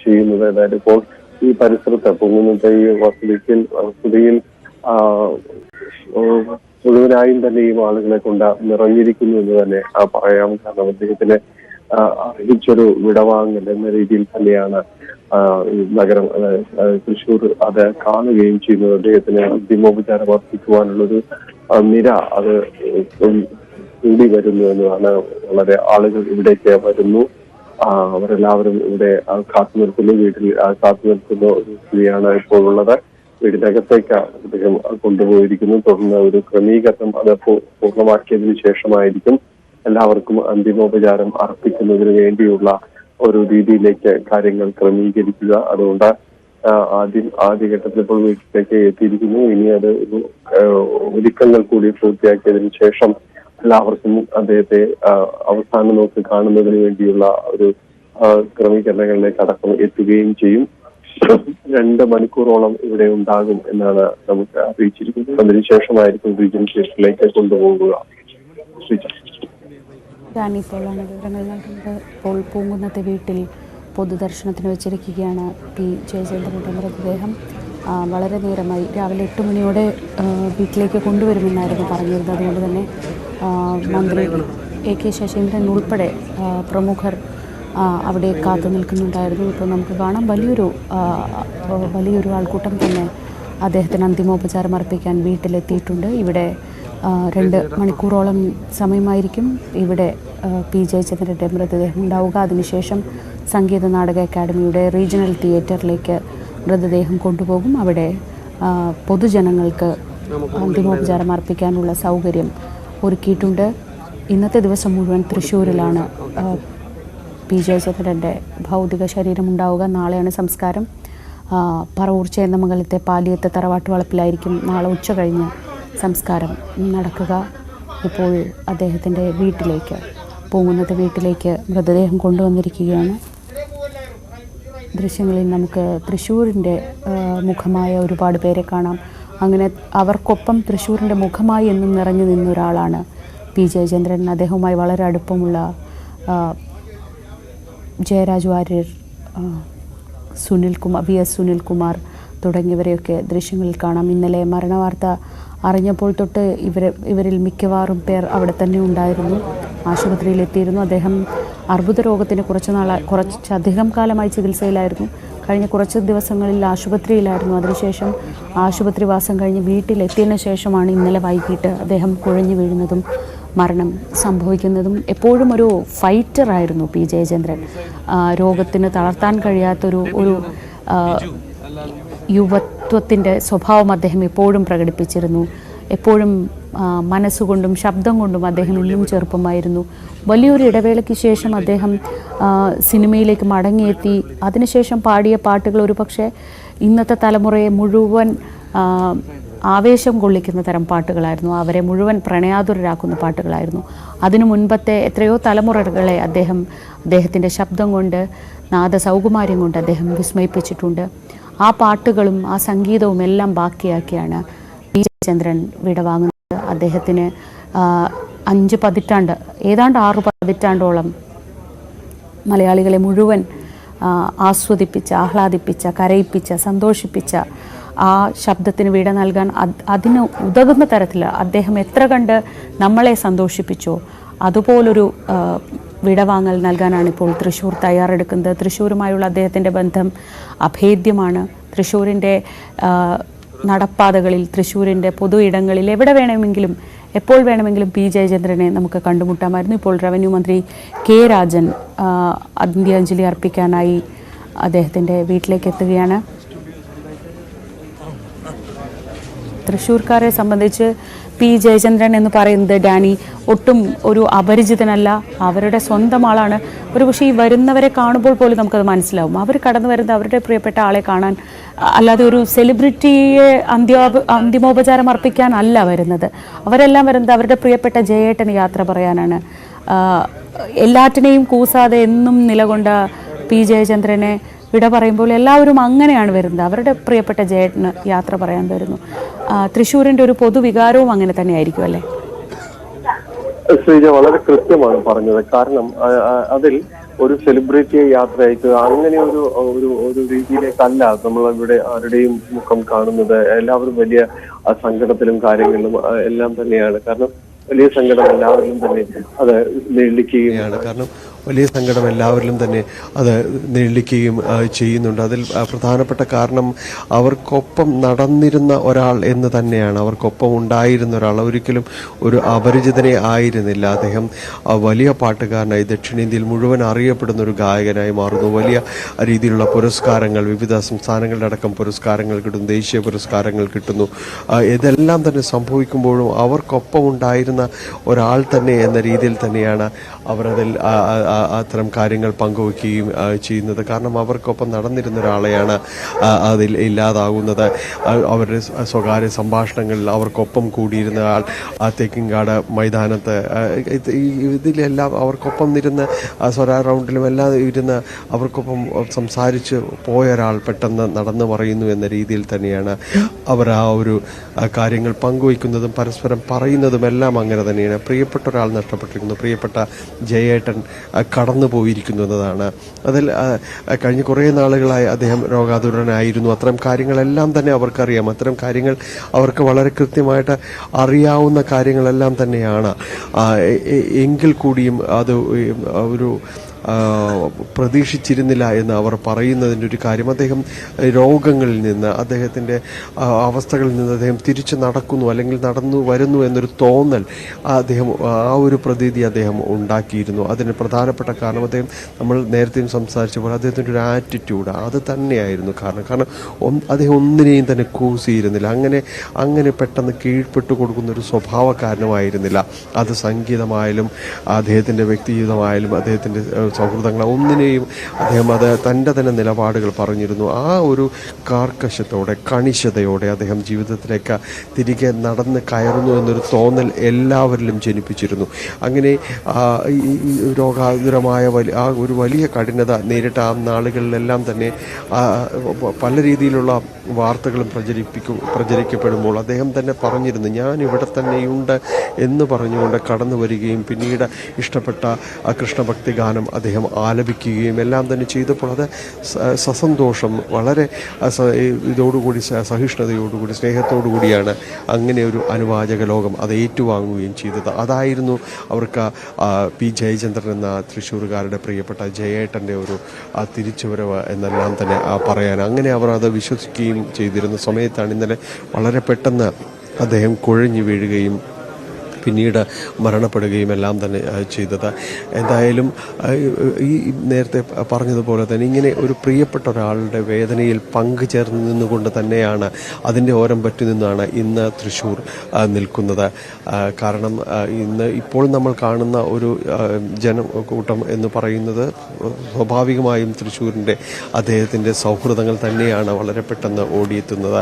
ചെയ്യുന്നത്. അതായത് ഇപ്പോൾ ഈ പരിസരത്ത് പൊങ്ങുന്നത്തെ ഈ വസതിയിൽ മുഴുവനായും തന്നെയും ആളുകളെ കൊണ്ട് നിറഞ്ഞിരിക്കുന്നു എന്ന് തന്നെ പറയാം. കാരണം അദ്ദേഹത്തിന് അർഹിച്ചൊരു വിടവാങ്ങൽ എന്ന രീതിയിൽ തന്നെയാണ് നഗരം തൃശ്ശൂർ അത് കാണുകയും ചെയ്യുന്നത്. അദ്ദേഹത്തിന് അന്തിമോപചാരം അർപ്പിക്കുവാനുള്ളൊരു നിര അത് കൂടി വരുന്നു എന്നതാണ്. വളരെ ആളുകൾ ഇവിടേക്ക് വരുന്നു. അവരെല്ലാവരും ഇവിടെ കാത്തു നിൽക്കുന്നു. വീട്ടിൽ കാത്തു നിൽക്കുന്ന ഒരു സ്ഥിതിയാണ് ഇപ്പോൾ ഉള്ളത്. വീടിനകത്തേക്ക് അദ്ദേഹം കൊണ്ടുപോയിരിക്കുന്നു. തുടർന്ന് ഒരു ക്രമീകരണം അത് പൂർണ്ണമാക്കിയതിനു ശേഷമായിരിക്കും എല്ലാവർക്കും അന്തിമോപചാരം അർപ്പിക്കുന്നതിന് വേണ്ടിയുള്ള ഒരു രീതിയിലേക്ക് കാര്യങ്ങൾ ക്രമീകരിക്കുക. അതുകൊണ്ട് ആദ്യഘട്ടത്തിൽ ഇപ്പോൾ വീട്ടിലേക്ക് എത്തിയിരിക്കുന്നു. ഇനി അത് ഒരുക്കങ്ങൾ കൂടി പൂർത്തിയാക്കിയതിനു ശേഷം എല്ലാവർക്കും അദ്ദേഹത്തെ അവസാനം നോക്കി കാണുന്നതിന് വേണ്ടിയുള്ള ഒരു ക്രമീകരണങ്ങളിലേക്ക് അടക്കം എത്തുകയും ചെയ്യും. 2 മണിക്കൂറോളം ഇവിടെ ഉണ്ടാകും എന്നാണ് നമുക്ക് അറിയിച്ചിരിക്കുന്നത്. അതിനുശേഷമായിരിക്കും റീജിയൻ സ്റ്റേഷനിലേക്ക് കൊണ്ടുപോകുക. ഇപ്പോഴാണ് വിവരങ്ങൾ നൽകുന്നത്. ഇപ്പോൾ പൂങ്കുന്നത്തെ വീട്ടിൽ പൊതുദർശനത്തിന് വെച്ചിരിക്കുകയാണ് പി ജയചന്ദ്രൻ്റെ മൃതദേഹം. വളരെ നേരമായി രാവിലെ 8 മണിയോടെ വീട്ടിലേക്ക് കൊണ്ടുവരുമെന്നായിരുന്നു പറഞ്ഞിരുന്നത്. അതുകൊണ്ട് തന്നെ മന്ത്രി AK ശശീന്ദ്രൻ ഉൾപ്പെടെ പ്രമുഖർ അവിടെ കാത്തു നിൽക്കുന്നുണ്ടായിരുന്നു. ഇപ്പോൾ നമുക്ക് കാണാം വലിയൊരു ആൾക്കൂട്ടം തന്നെ അദ്ദേഹത്തിന് അന്തിമോപചാരം അർപ്പിക്കാൻ വീട്ടിലെത്തിയിട്ടുണ്ട്. ഇവിടെ 2 മണിക്കൂറോളം സമയമായിരിക്കും ഇവിടെ പി ജയചന്ദ്രൻ്റെ മൃതദേഹം ഉണ്ടാവുക. അതിനുശേഷം സംഗീത നാടക അക്കാദമിയുടെ റീജിയണൽ തിയേറ്ററിലേക്ക് മൃതദേഹം കൊണ്ടുപോകും. അവിടെ പൊതുജനങ്ങൾക്ക് അന്തിമോപചാരം അർപ്പിക്കാനുള്ള സൗകര്യം ഒരുക്കിയിട്ടുണ്ട്. ഇന്നത്തെ ദിവസം മുഴുവൻ തൃശ്ശൂരിലാണ് പി ജയചന്ദ്രൻ്റെ ഭൗതിക ശരീരം ഉണ്ടാവുക. നാളെയാണ് സംസ്കാരം. പറവൂർ ചേന്ദമംഗലത്തെ പാലിയത്തെ തറവാട്ട് വളപ്പിലായിരിക്കും നാളെ ഉച്ച കഴിഞ്ഞ് സംസ്കാരം നടക്കുക. ഇപ്പോൾ അദ്ദേഹത്തിൻ്റെ പൂങ്കുന്നത്തെ വീട്ടിലേക്ക് മൃതദേഹം കൊണ്ടുവന്നിരിക്കുകയാണ്. ദൃശ്യങ്ങളിൽ നമുക്ക് തൃശ്ശൂരിൻ്റെ മുഖമായ ഒരുപാട് പേരെ കാണാം. അങ്ങനെ അവർക്കൊപ്പം തൃശ്ശൂരിൻ്റെ മുഖമായി എന്നും നിറഞ്ഞു നിന്ന ഒരാളാണ് പി ജയചന്ദ്രൻ. അദ്ദേഹവുമായി വളരെ അടുപ്പമുള്ള ജയരാജ് വാര്യർ, VS സുനിൽകുമാർ തുടങ്ങിയവരെയൊക്കെ ദൃശ്യങ്ങളിൽ കാണാം. ഇന്നലെ മരണവാർത്ത അറിഞ്ഞപ്പോൾ തൊട്ട് ഇവരിൽ മിക്കവാറും പേർ അവിടെ തന്നെ ഉണ്ടായിരുന്നു, ആശുപത്രിയിലെത്തിയിരുന്നു. അദ്ദേഹം അർബുദ രോഗത്തിന് കുറച്ചധികം കാലമായി ചികിത്സയിലായിരുന്നു. കഴിഞ്ഞ കുറച്ച് ദിവസങ്ങളിൽ ആശുപത്രിയിലായിരുന്നു. അതിനുശേഷം ആശുപത്രിവാസം കഴിഞ്ഞ് വീട്ടിലെത്തിയതിനു ശേഷമാണ് ഇന്നലെ വൈകിട്ട് അദ്ദേഹം കുഴഞ്ഞു വീഴുന്നതും മരണം സംഭവിക്കുന്നതും. എപ്പോഴും ഒരു ഫൈറ്ററായിരുന്നു പി ജയചന്ദ്രൻ. രോഗത്തിന് തളർത്താൻ കഴിയാത്തൊരു യുവത്വത്തിൻ്റെ സ്വഭാവം അദ്ദേഹം എപ്പോഴും പ്രകടിപ്പിച്ചിരുന്നു. എപ്പോഴും മനസ്സുകൊണ്ടും ശബ്ദം കൊണ്ടും അദ്ദേഹം ഇന്നും ചെറുപ്പമായിരുന്നു. വലിയൊരു ഇടവേളയ്ക്ക് ശേഷം അദ്ദേഹം സിനിമയിലേക്ക് മടങ്ങിയെത്തി. അതിനുശേഷം പാടിയ പാട്ടുകൾ ഒരുപക്ഷെ ഇന്നത്തെ തലമുറയെ മുഴുവൻ ആവേശം കൊള്ളിക്കുന്ന തരം പാട്ടുകളായിരുന്നു, അവരെ മുഴുവൻ പ്രണയാതുരരാക്കുന്ന പാട്ടുകളായിരുന്നു. അതിനു മുൻപത്തെ എത്രയോ തലമുറകളെ അദ്ദേഹത്തിൻ്റെ ശബ്ദം കൊണ്ട്, നാദസൗകുമാര്യം കൊണ്ട് അദ്ദേഹം വിസ്മയിപ്പിച്ചിട്ടുണ്ട്. ആ പാട്ടുകളും ആ സംഗീതവും എല്ലാം ബാക്കിയാക്കിയാണ് പി ജയചന്ദ്രൻ വിടവാങ്ങുന്നത്. അദ്ദേഹത്തിന് 5 പതിറ്റാണ്ട്, ഏതാണ്ട് 6 പതിറ്റാണ്ടോളം മലയാളികളെ മുഴുവൻ ആസ്വദിപ്പിച്ച, ആഹ്ലാദിപ്പിച്ച, കരയിപ്പിച്ച, സന്തോഷിപ്പിച്ച ആ ശബ്ദത്തിന് വിട നൽകാൻ അതിന് ഉതകുന്ന തരത്തിൽ അദ്ദേഹം എത്ര കണ്ട് നമ്മളെ സന്തോഷിപ്പിച്ചോ അതുപോലൊരു വിടവാങ്ങൽ നൽകാനാണ് ഇപ്പോൾ തൃശ്ശൂർ തയ്യാറെടുക്കുന്നത്. തൃശ്ശൂരുമായുള്ള അദ്ദേഹത്തിൻ്റെ ബന്ധം അഭേദ്യമാണ്. തൃശ്ശൂരിൻ്റെ നടപ്പാതകളിൽ, തൃശ്ശൂരിൻ്റെ പൊതു ഇടങ്ങളിൽ എവിടെ വേണമെങ്കിലും എപ്പോൾ വേണമെങ്കിലും പി ജയചന്ദ്രനെ നമുക്ക് കണ്ടുമുട്ടാമായിരുന്നു. ഇപ്പോൾ റവന്യൂ മന്ത്രി കെ രാജൻ അന്ത്യാഞ്ജലി അർപ്പിക്കാനായി അദ്ദേഹത്തിൻ്റെ വീട്ടിലേക്ക് എത്തുകയാണ്. തൃശ്ശൂർക്കാരെ സംബന്ധിച്ച് പി ജയചന്ദ്രൻ എന്ന് പറയുന്നത് ഡാനി ഒട്ടും ഒരു അപരിചിതനല്ല, അവരുടെ സ്വന്തം ആളാണ്. ഒരുപക്ഷെ ഈ വരുന്നവരെ കാണുമ്പോൾ പോലും നമുക്കത് മനസ്സിലാവും. അവർ കടന്നു വരുന്നത് അവരുടെ പ്രിയപ്പെട്ട ആളെ കാണാൻ, അല്ലാതെ ഒരു സെലിബ്രിറ്റിയെ അന്തിമോപചാരം അർപ്പിക്കാനല്ല വരുന്നത്. അവരെല്ലാം വരുന്നത് അവരുടെ പ്രിയപ്പെട്ട ജയേട്ടന് യാത്ര പറയാനാണ്. എല്ലാറ്റിനെയും കൂസാതെ എന്നും നിലകൊണ്ട പി ജയചന്ദ്രനെ വിട പറയുമ്പോൾ എല്ലാവരും അങ്ങനെയാണ് വരുന്നത്. അവരുടെ പ്രിയപ്പെട്ട ജയേട്ടന് യാത്ര പറയാൻ വരുന്നു. തൃശ്ശൂരിൻ്റെ ഒരു പൊതുവികാരവും അങ്ങനെ തന്നെ ആയിരിക്കും അല്ലേ? ശ്രീജ വളരെ കൃത്യമാണ് പറഞ്ഞത്. കാരണം അതിൽ ഒരു സെലിബ്രിറ്റിയെ യാത്ര അയക്കുക അങ്ങനെ ഒരു രീതിയിലേക്കല്ല നമ്മളിവിടെ ആരുടെയും മുഖം കാണുന്നത്. എല്ലാവരും വലിയ സങ്കടത്തിലും കാര്യങ്ങളിലും എല്ലാം തന്നെയാണ്. കാരണം വലിയ സങ്കടം എല്ലാവരിലും തന്നെ അത് നെല്ലിക്കുകയാണ്. കാരണം വലിയ സങ്കടം എല്ലാവരിലും തന്നെ അത് നെല്ലിക്കുകയും ചെയ്യുന്നുണ്ട്. അതിൽ പ്രധാനപ്പെട്ട കാരണം അവർക്കൊപ്പം നടന്നിരുന്ന ഒരാൾ എന്ന് തന്നെയാണ്. അവർക്കൊപ്പം ഉണ്ടായിരുന്ന ഒരാൾ, ഒരിക്കലും ഒരു അപരിചിതനെ ആയിരുന്നില്ല. അദ്ദേഹം വലിയ പാട്ടുകാരനായി ദക്ഷിണേന്ത്യയിൽ മുഴുവൻ അറിയപ്പെടുന്ന ഒരു ഗായകനായി മാറുന്നു. വലിയ രീതിയിലുള്ള പുരസ്കാരങ്ങൾ, വിവിധ സംസ്ഥാനങ്ങളുടെ അടക്കം പുരസ്കാരങ്ങൾ കിട്ടുന്നു, ദേശീയ പുരസ്കാരങ്ങൾ കിട്ടുന്നു. ഇതെല്ലാം തന്നെ സംഭവിക്കുമ്പോഴും അവർക്കൊപ്പം ഉണ്ടായിരുന്ന ഒരാൾ തന്നെ എന്ന രീതിയിൽ തന്നെയാണ് അവരതിൽ അത്തരം കാര്യങ്ങൾ പങ്കുവയ്ക്കുകയും ചെയ്യുന്നത്. കാരണം അവർക്കൊപ്പം നടന്നിരുന്ന ഒരാളെയാണ് അതിൽ ഇല്ലാതാകുന്നത്. അവരുടെ സ്വകാര്യ സംഭാഷണങ്ങളിൽ അവർക്കൊപ്പം കൂടിയിരുന്ന ആൾ തേക്കിൻകാട് മൈതാനത്ത് ഇതിലെല്ലാം അവർക്കൊപ്പം ഇരുന്ന് സ്വരാ റൗണ്ടിലും എല്ലാം ഇരുന്ന് അവർക്കൊപ്പം സംസാരിച്ച് പോയ ഒരാൾ പെട്ടെന്ന് നടന്നു പറയുന്നു എന്ന രീതിയിൽ തന്നെയാണ് അവർ ആ ഒരു കാര്യങ്ങൾ പങ്കുവയ്ക്കുന്നതും പരസ്പരം പറയുന്നതും എല്ലാം അങ്ങനെ തന്നെയാണ്. പ്രിയപ്പെട്ട ഒരാൾ നഷ്ടപ്പെട്ടിരിക്കുന്നു, പ്രിയപ്പെട്ട ജയേട്ടൻ കടന്നു പോയിരിക്കുന്നു എന്നതാണ്. അതിൽ കഴിഞ്ഞ കുറേ നാളുകളായി അദ്ദേഹം രോഗാതുരനായിരുന്നു. അത്തരം കാര്യങ്ങളെല്ലാം തന്നെ അവർക്കറിയാം. അത്തരം കാര്യങ്ങൾ അവർക്ക് വളരെ കൃത്യമായിട്ട് അറിയാവുന്ന കാര്യങ്ങളെല്ലാം തന്നെയാണ്. എങ്കിൽ കൂടിയും അത് ഒരു പ്രതീക്ഷിച്ചിരുന്നില്ല എന്ന് അവർ പറയുന്നതിൻ്റെ ഒരു കാര്യം, അദ്ദേഹം രോഗങ്ങളിൽ നിന്ന്, അദ്ദേഹത്തിൻ്റെ അവസ്ഥകളിൽ നിന്ന് അദ്ദേഹം തിരിച്ചു നടക്കുന്നു അല്ലെങ്കിൽ നടന്നു വരുന്നു എന്നൊരു തോന്നൽ അദ്ദേഹം, ആ ഒരു പ്രതീതി അദ്ദേഹം ഉണ്ടാക്കിയിരുന്നു. അതിന് പ്രധാനപ്പെട്ട കാരണം അദ്ദേഹം, നമ്മൾ നേരത്തെയും സംസാരിച്ചപ്പോൾ അദ്ദേഹത്തിൻ്റെ ഒരു ആറ്റിറ്റ്യൂഡ് അത് തന്നെയായിരുന്നു കാരണം അദ്ദേഹം ഒന്നിനെയും തന്നെ കൂസിയിരുന്നില്ല. അങ്ങനെ പെട്ടെന്ന് കീഴ്പ്പെട്ടു കൊടുക്കുന്ന ഒരു സ്വഭാവക്കാരനുമായിരുന്നില്ല. അത് സംഗീതമായാലും അദ്ദേഹത്തിൻ്റെ വ്യക്തിജീവിതമായാലും അദ്ദേഹത്തിൻ്റെ സൗഹൃദങ്ങൾ ഒന്നിനെയും അദ്ദേഹം അത് തൻ്റെ തന്നെ നിലപാടുകൾ പറഞ്ഞിരുന്നു. ആ ഒരു കാർക്കശ്യത്തോടെ, കണിശതയോടെ അദ്ദേഹം ജീവിതത്തിലേക്ക് തിരികെ നടന്ന് കയറുന്നു എന്നൊരു തോന്നൽ എല്ലാവരിലും ജനിപ്പിച്ചിരുന്നു. അങ്ങനെ ഈ രോഗാതുരമായ ആ ഒരു വലിയ കഠിനത നേരിട്ട ആ നാളുകളിലെല്ലാം തന്നെ പല രീതിയിലുള്ള വാർത്തകളും പ്രചരിക്കപ്പെടുമ്പോൾ അദ്ദേഹം തന്നെ പറഞ്ഞിരുന്നു, ഞാൻ ഇവിടെ തന്നെയുണ്ട് എന്ന് പറഞ്ഞുകൊണ്ട് കടന്നു വരികയും പിന്നീട് ഇഷ്ടപ്പെട്ട കൃഷ്ണഭക്തി ഗാനം അദ്ദേഹം ആലപിക്കുകയും എല്ലാം തന്നെ ചെയ്തപ്പോൾ അത് സസന്തോഷം, വളരെ ഇതോടുകൂടി സഹിഷ്ണുതയോടുകൂടി സ്നേഹത്തോടു കൂടിയാണ് അങ്ങനെ ഒരു അനുവാചക ലോകം അത് ഏറ്റുവാങ്ങുകയും ചെയ്തത്. അതായിരുന്നു അവർക്ക് പി ജയചന്ദ്രൻ എന്ന തൃശ്ശൂർകാരുടെ പ്രിയപ്പെട്ട ജയേട്ടൻ്റെ ഒരു തിരിച്ചുവരവ് എന്നെല്ലാം തന്നെ പറയാൻ. അങ്ങനെ അവർ അത് വിശ്വസിക്കുകയും ചെയ്തിരുന്ന സമയത്താണ് ഇന്നലെ വളരെ പെട്ടെന്ന് അദ്ദേഹം കുഴഞ്ഞു വീഴുകയും പിന്നീട് മരണപ്പെടുകയും എല്ലാം തന്നെ ചെയ്തത്. എന്തായാലും ഈ നേരത്തെ പറഞ്ഞതുപോലെ തന്നെ ഇങ്ങനെ ഒരു പ്രിയപ്പെട്ട ഒരാളുടെ വേദനയിൽ പങ്കുചേർന്ന് നിന്നുകൊണ്ട് തന്നെയാണ്, അതിൻ്റെ ഓരം പറ്റി നിന്നാണ് ഇന്ന് തൃശ്ശൂർ നിൽക്കുന്നത്. കാരണം ഇന്ന് ഇപ്പോൾ നമ്മൾ കാണുന്ന ഒരു ജനക്കൂട്ടം എന്ന് പറയുന്നത് സ്വാഭാവികമായും തൃശ്ശൂരിൻ്റെ അദ്ദേഹത്തിൻ്റെ സൗഹൃദങ്ങൾ തന്നെയാണ് വളരെ പെട്ടെന്ന് ഓടിയെത്തുന്നത്.